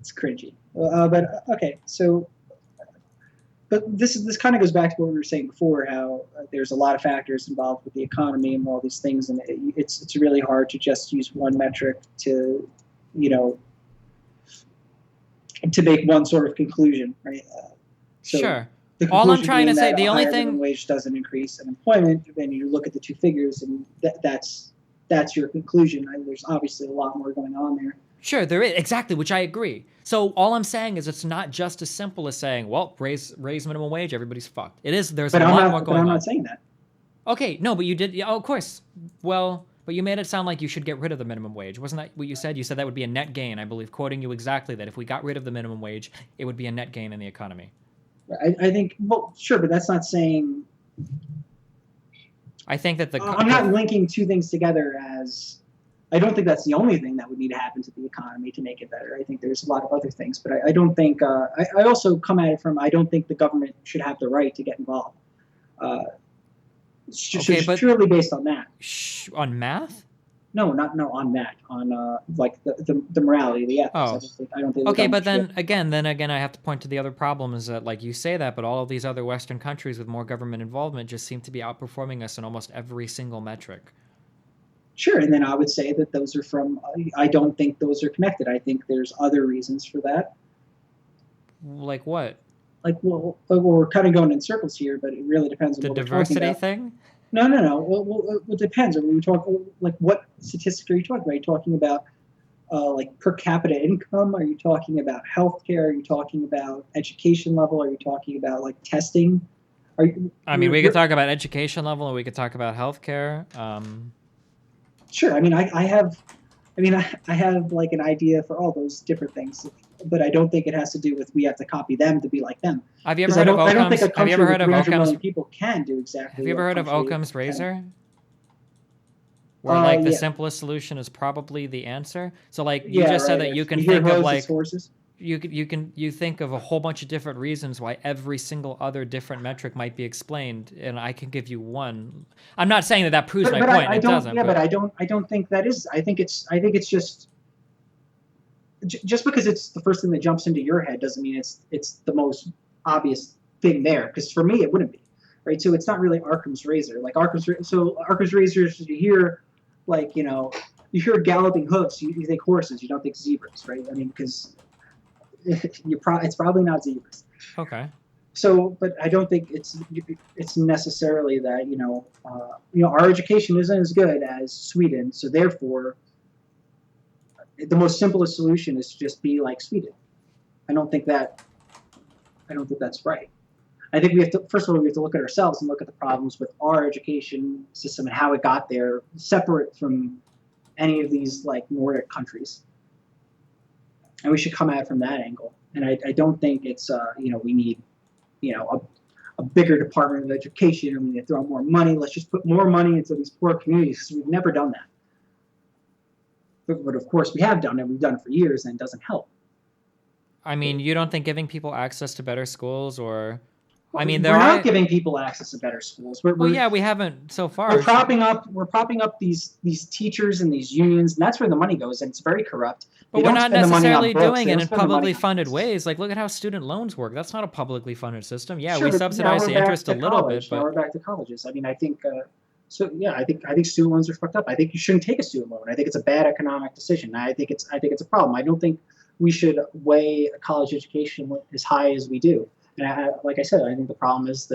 It's cringy. But okay, so. But this kind of goes back to what we were saying before, how there's a lot of factors involved with the economy and all these things, and it's really hard to just use one metric to, to make one sort of conclusion, right? So Sure. The All I'm conclusion trying to being say, that the a only higher minimum thing, wage doesn't increase unemployment, then you look at the two figures, and that's your conclusion. There's obviously a lot more going on there. sure, there is exactly, which I agree. So all I'm saying is it's not just as simple as saying, well, raise minimum wage, everybody's fucked. It is. There's a lot more going on. But I'm not saying that. Okay, no, but you did. Yeah, oh, of course. Well, but you made it sound like you should get rid of the minimum wage. Wasn't that what you said? You said that would be a net gain. I believe, quoting you exactly, that if we got rid of the minimum wage, it would be a net gain in the economy. I think, well, sure, but that's not saying. I think that I'm not linking two things together as. I don't think that's the only thing that would need to happen to the economy to make it better. I think there's a lot of other things, but I don't think. I also come at it from I don't think the government should have the right to get involved. It's just purely based on that. On math? No, on that. On like the morality, the ethics. Oh. I don't think. Okay, but then again, I have to point to the other problem is that like you say that, but all of these other Western countries with more government involvement just seem to be outperforming us in almost every single metric. Sure, and then I would say that those are from. I don't think those are connected. I think there's other reasons for that. Like what? Like we're kind of going in circles here, but it really depends on the what diversity we're talking about. thing. No. Well, it depends. When we talk, like, what statistics are you talking about? Are you talking about like per capita income? Are you talking about healthcare? Are you talking about education level? Are you talking about like testing? I mean, we could talk about education level, and we could talk about healthcare. Sure. I mean, I have like an idea for all those different things, but I don't think it has to do with we have to copy them to be like them. Have you ever heard of Occam's? I don't think a country with 300 Occam's? million people can do exactly. Have you ever heard of Occam's razor? Where like the simplest solution is probably the answer. So like you just said that you can think of like horses. You think of a whole bunch of different reasons why every single other different metric might be explained, and I can give you one. I'm not saying that proves my point. It doesn't. Yeah, but I don't think that is. I think it's just because it's the first thing that jumps into your head doesn't mean it's the most obvious thing there. Because for me, it wouldn't be, right? So it's not really Occam's razor. Like Occam's razor is you hear, like you hear galloping hoofs, you think horses, you don't think zebras, right? I mean, because it's probably not zebras. Okay. So, but I don't think it's necessarily that our education isn't as good as Sweden, so therefore the most simplest solution is to just be like Sweden. I don't think that's right. I think we have to first of all look at ourselves and look at the problems with our education system and how it got there, separate from any of these like Nordic countries. And we should come at it from that angle. And I don't think it's we need a bigger Department of Education, and we need to throw more money. Let's just put more money into these poor communities because we've never done that. But of course we have done it. We've done it for years, and it doesn't help. I mean, you don't think giving people access to better schools or... Well, I mean, we're not giving people access to better schools. We haven't so far. We're propping up these teachers and these unions, and that's where the money goes, and it's very corrupt. But we're not necessarily doing it in publicly funded ways. Like, look at how student loans work. That's not a publicly funded system. Yeah, we subsidize the interest a little bit, but now we're back to colleges. I mean, I think I think student loans are fucked up. I think you shouldn't take a student loan. I think it's a bad economic decision. I think it's a problem. I don't think we should weigh a college education as high as we do. And like I said, I think the problem is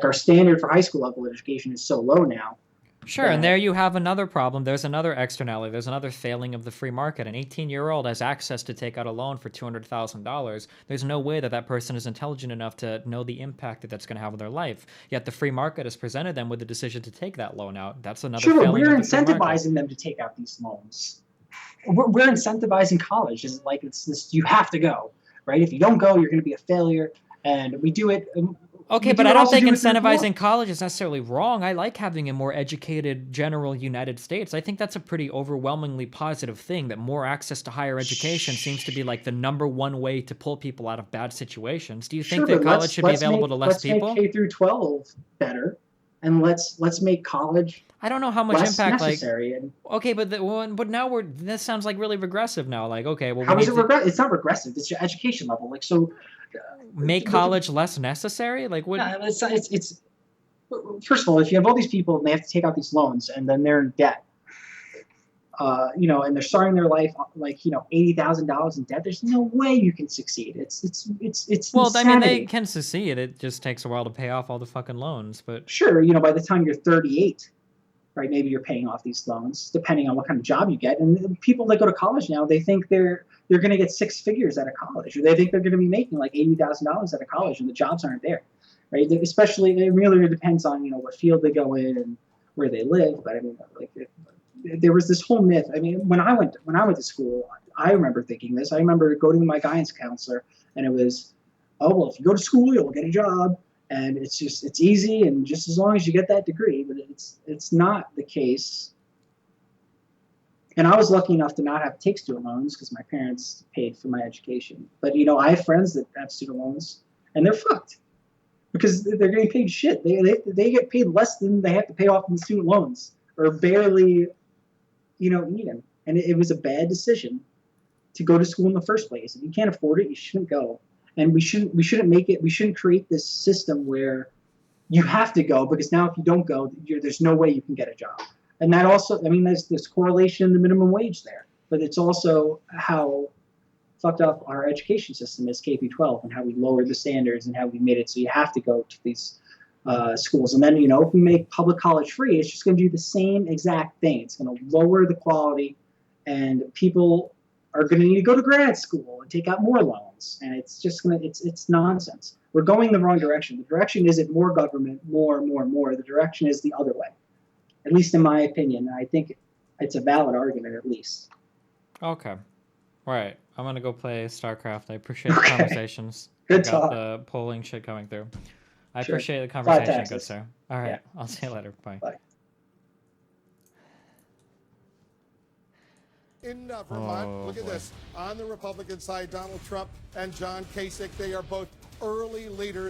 our standard for high school level education is so low now Sure, and there you have another problem. There's another externality. There's another failing of the free market. An 18-year-old has access to take out a loan for $200,000. There's no way that that person is intelligent enough to know the impact that that's going to have on their life. Yet the free market has presented them with the decision to take that loan out. That's another failing we're of the free market. incentivizing them to take out these loans. We're incentivizing college. It's like it's this. You have to go, right? If you don't go, you're going to be a failure. And we do it. Okay, but I don't think incentivizing college is necessarily wrong. I like having a more educated general United States. I think that's a pretty overwhelmingly positive thing, that more access to higher education seems to be like the #1 way to pull people out of bad situations. Do you think that college should be available to less people? Let's make K through 12 better, and let's make college I don't know how much less impact necessary. And okay, but but now this sounds like really regressive now. Like, okay, well, how is it regressive? It's not regressive. It's your education level. Like, so make college less necessary? Like, what? It's first of all, if you have all these people and they have to take out these loans and then they're in debt, and they're starting their life like $80,000 in debt, there's no way you can succeed. It's well, insanity. I mean, they can succeed. It just takes a while to pay off all the fucking loans. But sure, by the time you're 38, right, maybe you're paying off these loans, depending on what kind of job you get. And people that go to college now, they think they're going to get 6 figures out of college, or they think they're going to be making like $80,000 out of college, and the jobs aren't there, right? Especially, it really depends on what field they go in and where they live. But I mean, like there was this whole myth. I mean, when I went to school, I remember thinking this. I remember going to my guidance counselor, and it was, oh well, if you go to school, you'll get a job. And it's easy, and just as long as you get that degree. But it's not the case. And I was lucky enough to not have to take student loans because my parents paid for my education. But I have friends that have student loans, and they're fucked because they're getting paid shit. They get paid less than they have to pay off in student loans, or barely, even. And it was a bad decision to go to school in the first place. If you can't afford it, you shouldn't go. And we shouldn't create this system where you have to go, because now if you don't go, there's no way you can get a job. And that also, I mean, there's this correlation in the minimum wage there, but it's also how fucked up our education system is, K through 12, and how we lowered the standards and how we made it so you have to go to these schools. And then, if we make public college free, it's just going to do the same exact thing. It's going to lower the quality, and people are going to need to go to grad school and take out more loans. And it's just it's nonsense. We're going the wrong direction. The direction isn't more government, more. The direction is the other way, at least in my opinion. And I think it's a valid argument, at least. Okay. All right. I'm going to go play StarCraft. I appreciate the conversations. Good got talk. the polling shit coming through. I Sure. appreciate the conversation, taxes. good sir. All right. Yeah. I'll see you later. Bye. Bye. In Vermont, Oh, look at boy. this. On the Republican side, Donald Trump and John Kasich, they are both early leaders.